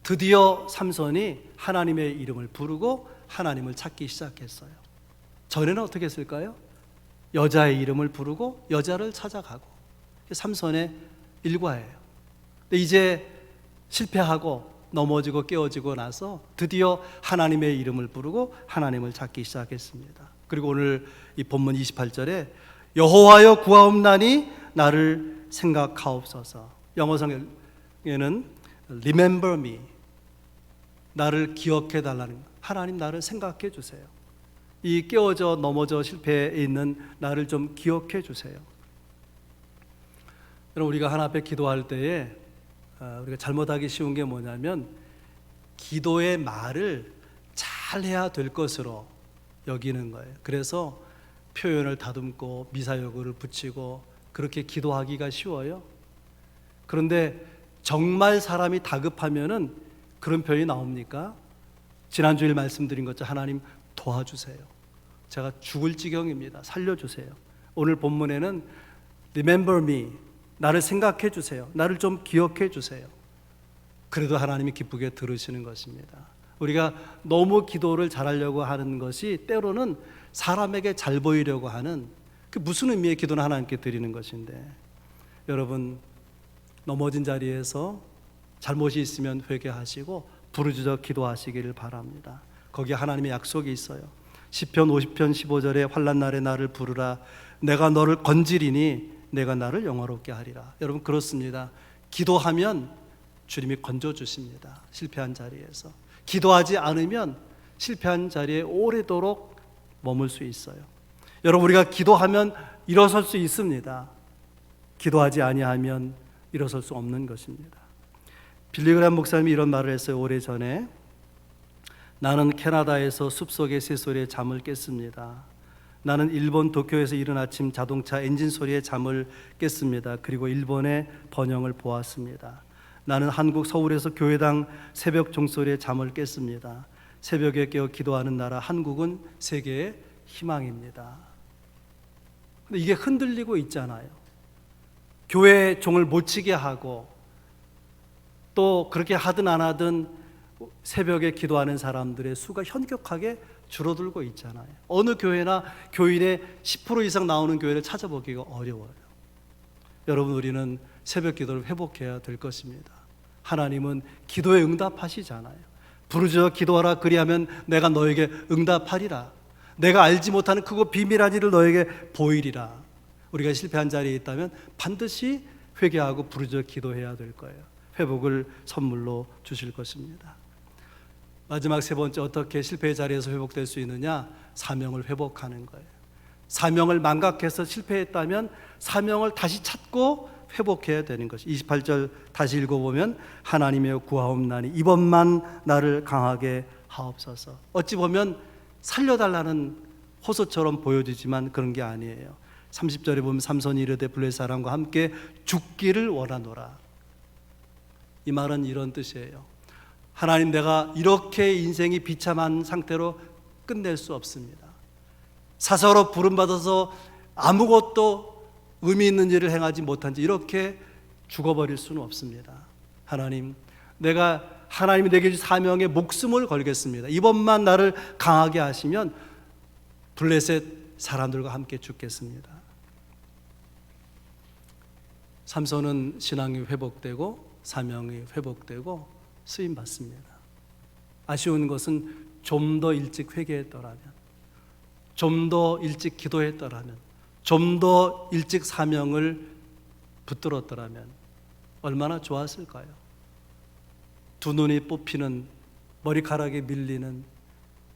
드디어 삼손이 하나님의 이름을 부르고 하나님을 찾기 시작했어요. 전에는 어떻게 했을까요? 여자의 이름을 부르고 여자를 찾아가고, 삼손의 일과예요. 근데 이제 실패하고 넘어지고 깨어지고 나서 드디어 하나님의 이름을 부르고 하나님을 찾기 시작했습니다. 그리고 오늘 이 본문 28절에 여호와여 구하옵나니 나를 생각하옵소서. 영어 성경에는 remember me, 나를 기억해 달라는 것. 하나님 나를 생각해 주세요. 이 깨어져 넘어져 실패해 있는 나를 좀 기억해 주세요. 여러분, 우리가 하나 앞에 기도할 때에 우리가 잘못하기 쉬운 게 뭐냐면 기도의 말을 잘 해야 될 것으로 여기는 거예요. 그래서 표현을 다듬고 미사여구를 붙이고 그렇게 기도하기가 쉬워요. 그런데 정말 사람이 다급하면은 그런 표현이 나옵니까? 지난주일 말씀드린 것처럼 하나님 도와주세요. 제가 죽을 지경입니다. 살려주세요. 오늘 본문에는 Remember me, 나를 생각해 주세요. 나를 좀 기억해 주세요. 그래도 하나님이 기쁘게 들으시는 것입니다. 우리가 너무 기도를 잘하려고 하는 것이 때로는 사람에게 잘 보이려고 하는, 그 무슨 의미의 기도는 하나님께 드리는 것인데, 여러분 넘어진 자리에서 잘못이 있으면 회개하시고 부르짖어 기도하시기를 바랍니다. 거기에 하나님의 약속이 있어요. 시편 50편 15절에 환난 날에 나를 부르라 내가 너를 건지리니 내가 나를 영화롭게 하리라. 여러분 그렇습니다. 기도하면 주님이 건져주십니다. 실패한 자리에서. 기도하지 않으면 실패한 자리에 오래도록 머물 수 있어요. 여러분 우리가 기도하면 일어설 수 있습니다. 기도하지 아니하면 일어설 수 없는 것입니다. 빌리그람 목사님이 이런 말을 했어요. 오래전에 나는 캐나다에서 숲속의 새소리에 잠을 깼습니다. 나는 일본 도쿄에서 이른 아침 자동차 엔진 소리에 잠을 깼습니다. 그리고 일본의 번영을 보았습니다. 나는 한국 서울에서 교회당 새벽 종소리에 잠을 깼습니다. 새벽에 깨어 기도하는 나라 한국은 세계의 희망입니다. 근데 이게 흔들리고 있잖아요. 교회 종을 못 치게 하고 또 그렇게 하든 안 하든 새벽에 기도하는 사람들의 수가 현격하게 줄어들고 있잖아요. 어느 교회나 교인의 10% 이상 나오는 교회를 찾아보기가 어려워요. 여러분 우리는 새벽 기도를 회복해야 될 것입니다. 하나님은 기도에 응답하시잖아요. 부르짖어 기도하라 그리하면 내가 너에게 응답하리라. 내가 알지 못하는 크고 비밀한 일을 너에게 보이리라. 우리가 실패한 자리에 있다면 반드시 회개하고 부르짖어 기도해야 될 거예요. 회복을 선물로 주실 것입니다. 마지막 세 번째, 어떻게 실패의 자리에서 회복될 수 있느냐? 사명을 회복하는 거예요. 사명을 망각해서 실패했다면 사명을 다시 찾고 회복해야 되는 것이. 28절 다시 읽어보면 하나님의 구하옵나니 이번만 나를 강하게 하옵소서. 어찌 보면 살려달라는 호소처럼 보여지지만 그런 게 아니에요. 30절에 보면 삼손이 이르되 블레셋 사람과 함께 죽기를 원하노라. 이 말은 이런 뜻이에요. 하나님, 내가 이렇게 인생이 비참한 상태로 끝낼 수 없습니다. 사사로 부름받아서 아무것도 의미 있는 일을 행하지 못한 지 이렇게 죽어버릴 수는 없습니다. 하나님, 내가 하나님이 내게 주신 사명에 목숨을 걸겠습니다. 이번만 나를 강하게 하시면 블레셋 사람들과 함께 죽겠습니다. 삼손은 신앙이 회복되고 사명이 회복되고 쓰임 받습니다. 아쉬운 것은 좀 더 일찍 회개했더라면, 좀 더 일찍 기도했더라면, 좀 더 일찍 사명을 붙들었더라면 얼마나 좋았을까요? 두 눈이 뽑히는, 머리카락이 밀리는,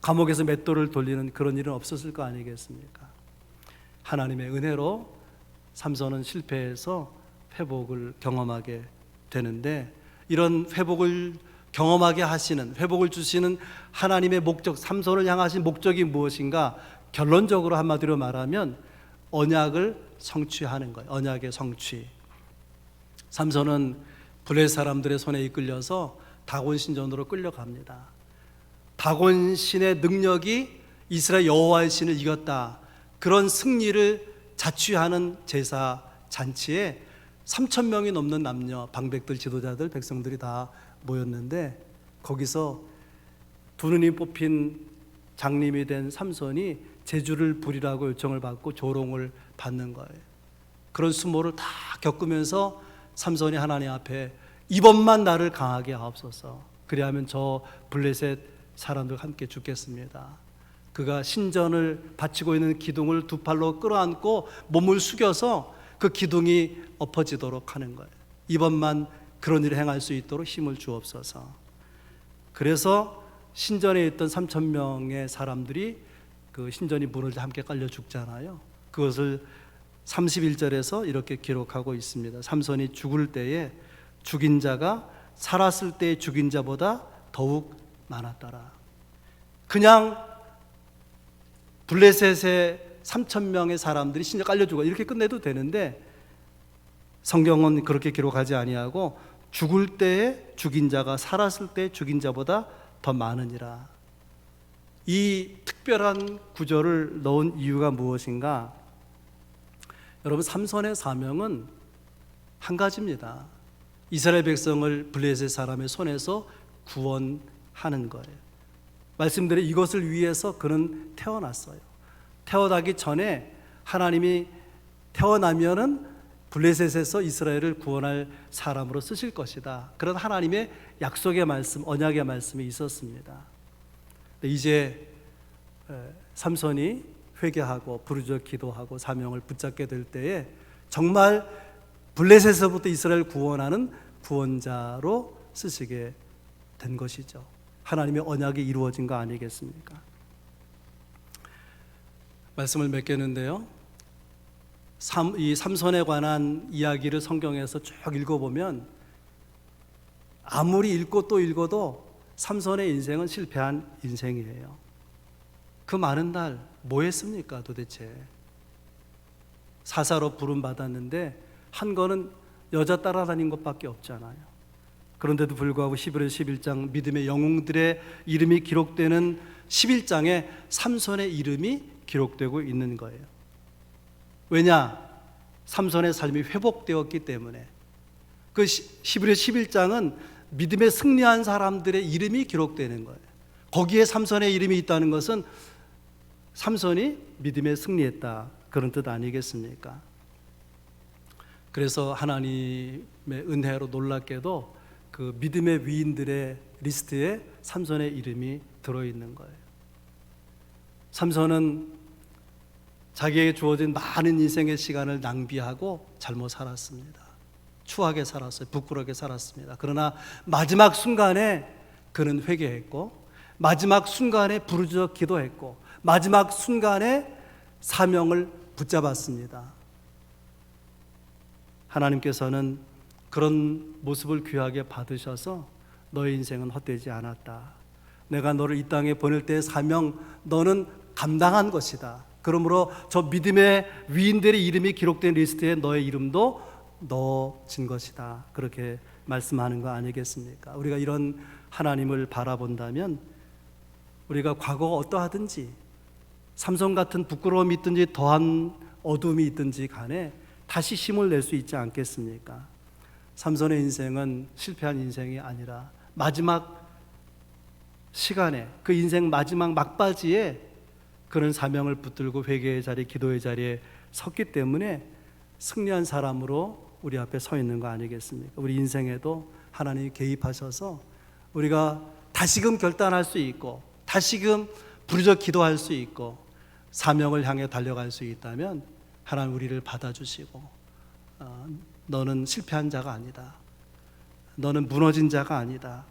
감옥에서 맷돌을 돌리는 그런 일은 없었을 거 아니겠습니까? 하나님의 은혜로 삼손은 실패해서 회복을 경험하게 되는데, 이런 회복을 경험하게 하시는, 회복을 주시는 하나님의 목적, 삼손을 향하신 목적이 무엇인가? 결론적으로 한마디로 말하면 언약을 성취하는 거예요. 언약의 성취. 삼손은 블레셋 사람들의 손에 이끌려서 다곤 신전으로 끌려갑니다. 다곤 신의 능력이 이스라엘 여호와의 신을 이겼다, 그런 승리를 자취하는 제사 잔치에 3,000명이 넘는 남녀, 방백들, 지도자들, 백성들이 다 모였는데 거기서 두 눈이 뽑힌 장님이 된 삼손이 제주를 부리라고 요청을 받고 조롱을 받는 거예요. 그런 수모를 다 겪으면서 삼손이 하나님 앞에 이번만 나를 강하게 하옵소서. 그리하면 저 블레셋 사람들과 함께 죽겠습니다. 그가 신전을 바치고 있는 기둥을 두 팔로 끌어안고 몸을 숙여서 그 기둥이 엎어지도록 하는 거예요. 이번만 그런 일을 행할 수 있도록 힘을 주옵소서. 그래서 신전에 있던 3,000명의 사람들이 그 신전이 무너져 함께 깔려 죽잖아요. 그것을 31절에서 이렇게 기록하고 있습니다. 삼손이 죽을 때에 죽인 자가 살았을 때의 죽인 자보다 더욱 많았더라. 그냥 블레셋의 3,000명의 사람들이 신전 깔려 죽어 이렇게 끝내도 되는데 성경은 그렇게 기록하지 아니하고 죽을 때에 죽인 자가 살았을 때 죽인 자보다 더 많으니라. 이 특별한 구절을 넣은 이유가 무엇인가? 여러분, 삼손의 사명은 한 가지입니다. 이스라엘 백성을 블레셋 사람의 손에서 구원하는 거예요. 말씀드린 이것을 위해서 그는 태어났어요. 태어나기 전에 하나님이 태어나면은 블레셋에서 이스라엘을 구원할 사람으로 쓰실 것이다. 그런 하나님의 약속의 말씀, 언약의 말씀이 있었습니다. 이제 삼손이 회개하고 부르짖어 기도하고 사명을 붙잡게 될 때에 정말 블레셋에서부터 이스라엘 구원하는 구원자로 쓰시게 된 것이죠. 하나님의 언약이 이루어진 거 아니겠습니까? 말씀을 맺겠는데요, 이 삼손에 관한 이야기를 성경에서 쭉 읽어보면 아무리 읽고 또 읽어도 삼손의 인생은 실패한 인생이에요. 그 많은 날 뭐 했습니까 도대체? 사사로 부름받았는데 한 거는 여자 따라다닌 것밖에 없잖아요. 그런데도 불구하고 11월 11장 믿음의 영웅들의 이름이 기록되는 11장에 삼손의 이름이 기록되고 있는 거예요. 왜냐? 삼손의 삶이 회복되었기 때문에. 그 11월 11장은 믿음에 승리한 사람들의 이름이 기록되는 거예요. 거기에 삼손의 이름이 있다는 것은 삼손이 믿음에 승리했다, 그런 뜻 아니겠습니까? 그래서 하나님의 은혜로 놀랍게도 그 믿음의 위인들의 리스트에 삼손의 이름이 들어있는 거예요. 삼손은 자기에게 주어진 많은 인생의 시간을 낭비하고 잘못 살았습니다. 추하게 살았어요. 부끄럽게 살았습니다. 그러나 마지막 순간에 그는 회개했고, 마지막 순간에 부르짖어 기도했고, 마지막 순간에 사명을 붙잡았습니다. 하나님께서는 그런 모습을 귀하게 받으셔서 너의 인생은 헛되지 않았다. 내가 너를 이 땅에 보낼 때의 사명 너는 감당한 것이다. 그러므로 저 믿음의 위인들의 이름이 기록된 리스트에 너의 이름도 넣어진 것이다. 그렇게 말씀하는 거 아니겠습니까? 우리가 이런 하나님을 바라본다면 우리가 과거가 어떠하든지 삼손 같은 부끄러움이 있든지 더한 어둠이 있든지 간에 다시 힘을 낼 수 있지 않겠습니까? 삼손의 인생은 실패한 인생이 아니라 마지막 시간에 그 인생 마지막 막바지에 그는 사명을 붙들고 회개의 자리, 기도의 자리에 섰기 때문에 승리한 사람으로 우리 앞에 서 있는 거 아니겠습니까? 우리 인생에도 하나님이 개입하셔서 우리가 다시금 결단할 수 있고 다시금 부르짖어 기도할 수 있고 사명을 향해 달려갈 수 있다면 하나님 우리를 받아주시고 너는 실패한 자가 아니다. 너는 무너진 자가 아니다.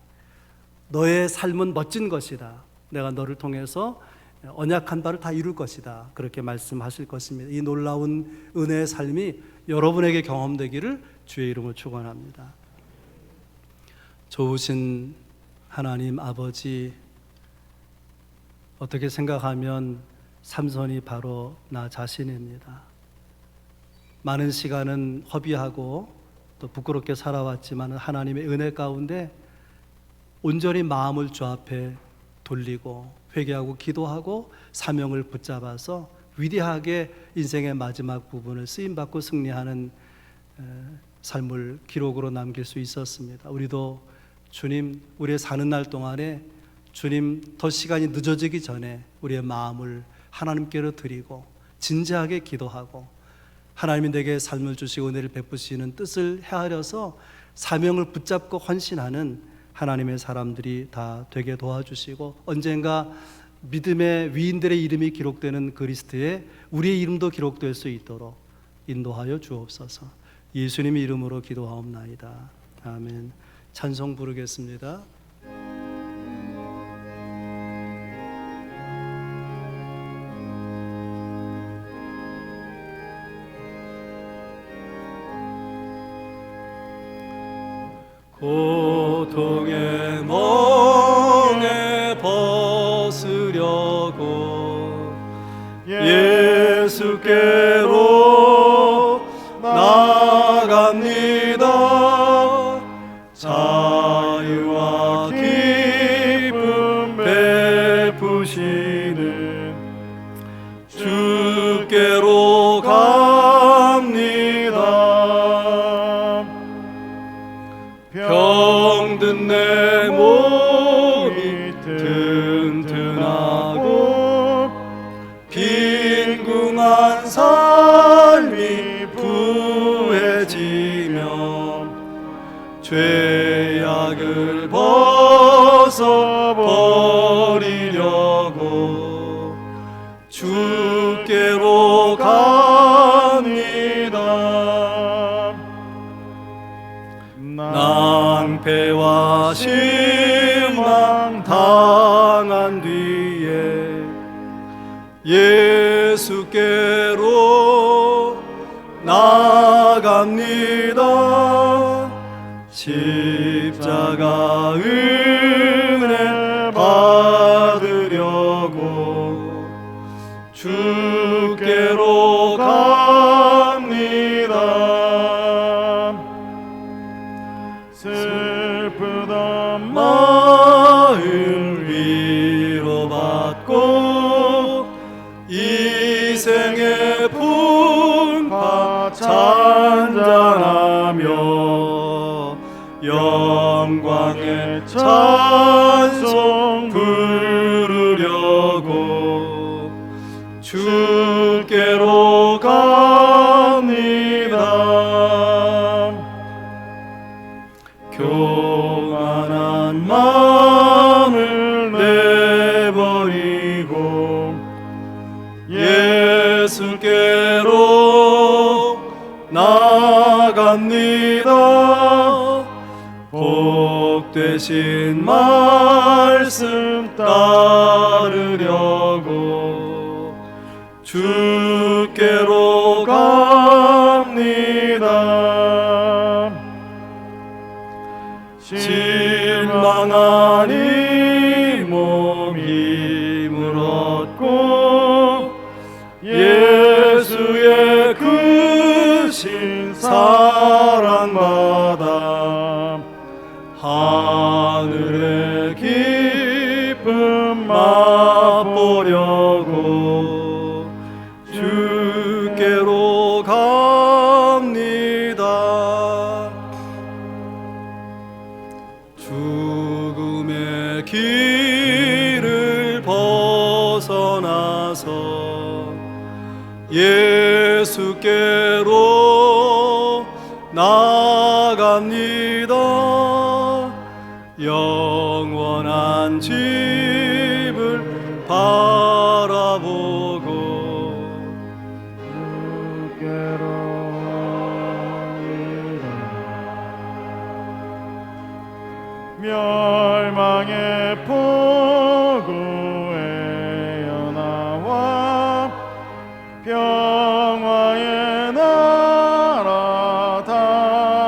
너의 삶은 멋진 것이다. 내가 너를 통해서 언약한 바를 다 이룰 것이다. 그렇게 말씀하실 것입니다. 이 놀라운 은혜의 삶이 여러분에게 경험되기를 주의 이름으로 축원합니다. 좋으신 하나님 아버지, 어떻게 생각하면 삼손이 바로 나 자신입니다. 많은 시간은 허비하고 또 부끄럽게 살아왔지만 하나님의 은혜 가운데 온전히 마음을 주 앞에 돌리고 회개하고 기도하고 사명을 붙잡아서 위대하게 인생의 마지막 부분을 쓰임받고 승리하는 삶을 기록으로 남길 수 있었습니다. 우리도 주님, 우리의 사는 날 동안에 주님 더 시간이 늦어지기 전에 우리의 마음을 하나님께로 드리고 진지하게 기도하고 하나님이 내게 삶을 주시고 은혜를 베푸시는 뜻을 헤아려서 사명을 붙잡고 헌신하는 하나님의 사람들이 다 되게 도와주시고 언젠가 믿음의 위인들의 이름이 기록되는 그 리스트에 우리의 이름도 기록될 수 있도록 인도하여 주옵소서. 예수님의 이름으로 기도하옵나이다. 아멘. 찬송 부르겠습니다. 고통의 멍에 벗으려고 예수께로 나갑니다. 자유와 기쁨 베푸시는 주께로 갑니다. 병든 내 몸이 튼튼하고 빈궁한 삶이 부해지며 죄악을 벗어버리려고 주께로 갑니다. 낭패와 실망 당한 뒤에 예수께로 나갑니다. 십자가 은혜 받으려고 주께로 갑니다. 슬프던 마음 위로받고 이 생의 풍파 찬양하며 영광의 찬송 부르려고 주께로 갑니다. 교만한 마음을 내버리고 예수께로 나갑니다. 복되신 말씀 따르려고 주께로 갑니다. 실망한 이 몸 힘을 얻고 예수의 크신 사랑받아 하늘의 기쁨 맛보려고 주께로 갑니다. 죽음의 길을 벗어나서 예수께로 나갑니다. 영원한 집을 바라보고 주께로 갑니다. 멸망의 포구에 연하와 평화의 나라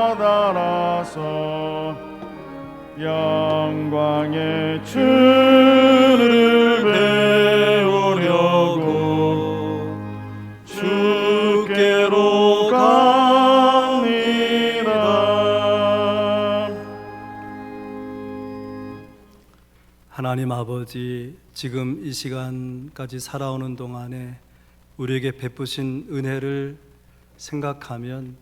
다다라서 영광의 주를 배우려고 주께로 갑니다. 하나님 아버지, 지금 이 시간까지 살아오는 동안에 우리에게 베푸신 은혜를 생각하면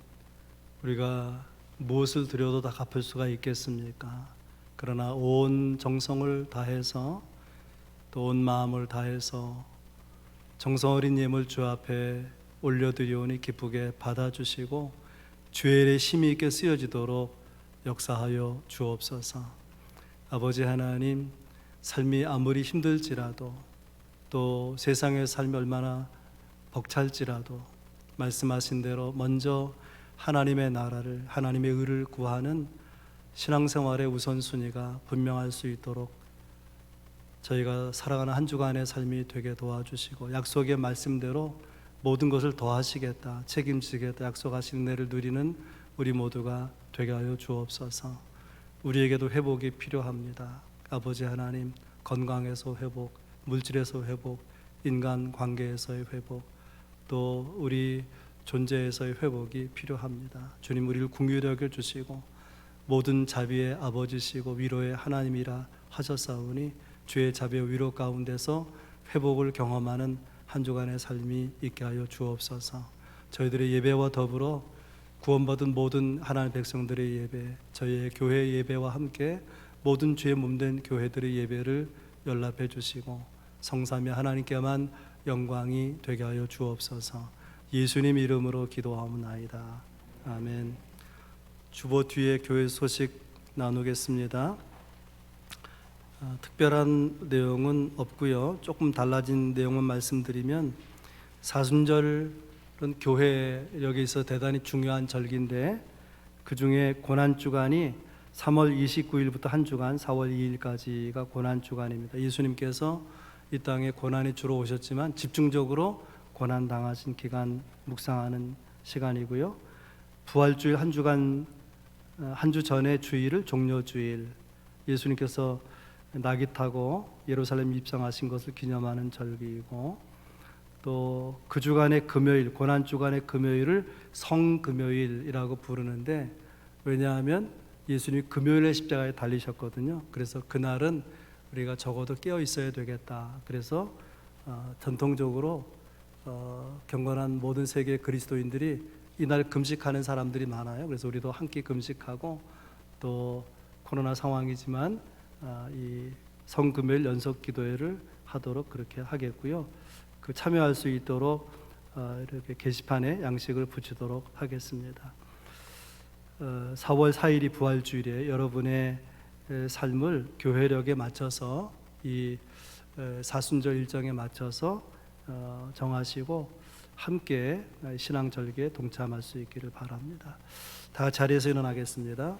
우리가 무엇을 드려도 다 갚을 수가 있겠습니까? 그러나 온 정성을 다해서 또 온 마음을 다해서 정성 어린 예물 주 앞에 올려드리오니 기쁘게 받아주시고 주의 일에 힘이 있게 쓰여지도록 역사하여 주옵소서. 아버지 하나님, 삶이 아무리 힘들지라도 또 세상의 삶이 얼마나 벅찰지라도 말씀하신 대로 먼저 하나님의 나라를, 하나님의 의를 구하는 신앙생활의 우선순위가 분명할 수 있도록 저희가 살아가는 한 주간의 삶이 되게 도와주시고, 약속의 말씀대로 모든 것을 더하시겠다, 책임지겠다 약속하신 은혜를 누리는 우리 모두가 되게 하여 주옵소서. 우리에게도 회복이 필요합니다. 아버지 하나님, 건강에서 회복, 물질에서 회복, 인간 관계에서의 회복, 또 우리 존재에서의 회복이 필요합니다. 주님, 우리를 긍휼히 여겨 주시고 모든 자비의 아버지시고 위로의 하나님이라 하셨사오니 주의 자비의 위로 가운데서 회복을 경험하는 한 주간의 삶이 있게 하여 주옵소서. 저희들의 예배와 더불어 구원받은 모든 하나님의 백성들의 예배, 저희의 교회 예배와 함께 모든 주의 몸된 교회들의 예배를 연락해 주시고 성삼위 하나님께만 영광이 되게 하여 주옵소서. 예수님 이름으로 기도하옵나이다. 아멘. 주보 뒤에 교회 소식 나누겠습니다. 특별한 내용은 없고요. 조금 달라진 내용만 말씀드리면, 사순절은 교회 여기 있어 대단히 중요한 절기인데 그 중에 고난주간이 3월 29일부터 한 주간 4월 2일까지가 고난주간입니다. 예수님께서 이 땅에 고난이 주로 오셨지만 집중적으로 고난 당하신 기간 묵상하는 시간이고요. 부활주일 한 주간, 한 주 전의 주일을 종려주일, 예수님께서 낙이 타고 예루살렘 입성하신 것을 기념하는 절기이고, 또 그 주간의 금요일, 고난 주간의 금요일을 성금요일이라고 부르는데, 왜냐하면 예수님이 금요일에 십자가에 달리셨거든요. 그래서 그날은 우리가 적어도 깨어 있어야 되겠다. 그래서 전통적으로 경건한 모든 세계 그리스도인들이 이날 금식하는 사람들이 많아요. 그래서 우리도 한 끼 금식하고, 또 코로나 상황이지만 이 성금요일 연속 기도회를 하도록 그렇게 하겠고요. 그 참여할 수 있도록 이렇게 게시판에 양식을 붙이도록 하겠습니다. 4월 4일이 부활주일에 여러분의 삶을 교회력에 맞춰서 이 사순절 일정에 맞춰서 정하시고 함께 신앙절기에 동참할 수 있기를 바랍니다. 다 자리에서 일어나겠습니다.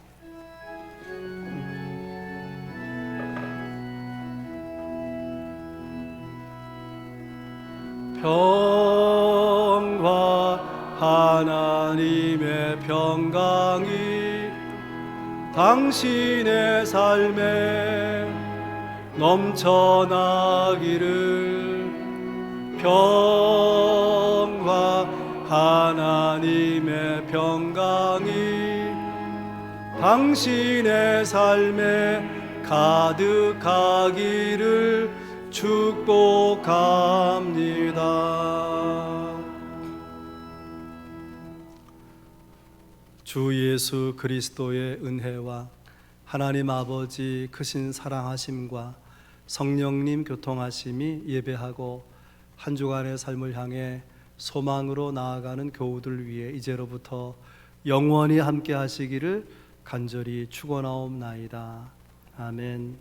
평화 하나님의 평강이 당신의 삶에 넘쳐나기를. 평화 하나님의 평강이 당신의 삶에 가득하기를 축복합니다. 주 예수 그리스도의 은혜와 하나님 아버지 크신 사랑하심과 성령님 교통하심이 예배하고 한 주간의 삶을 향해 소망으로 나아가는 교우들 위해 이제로부터 영원히 함께 하시기를 간절히 축원하옵나이다. 아멘.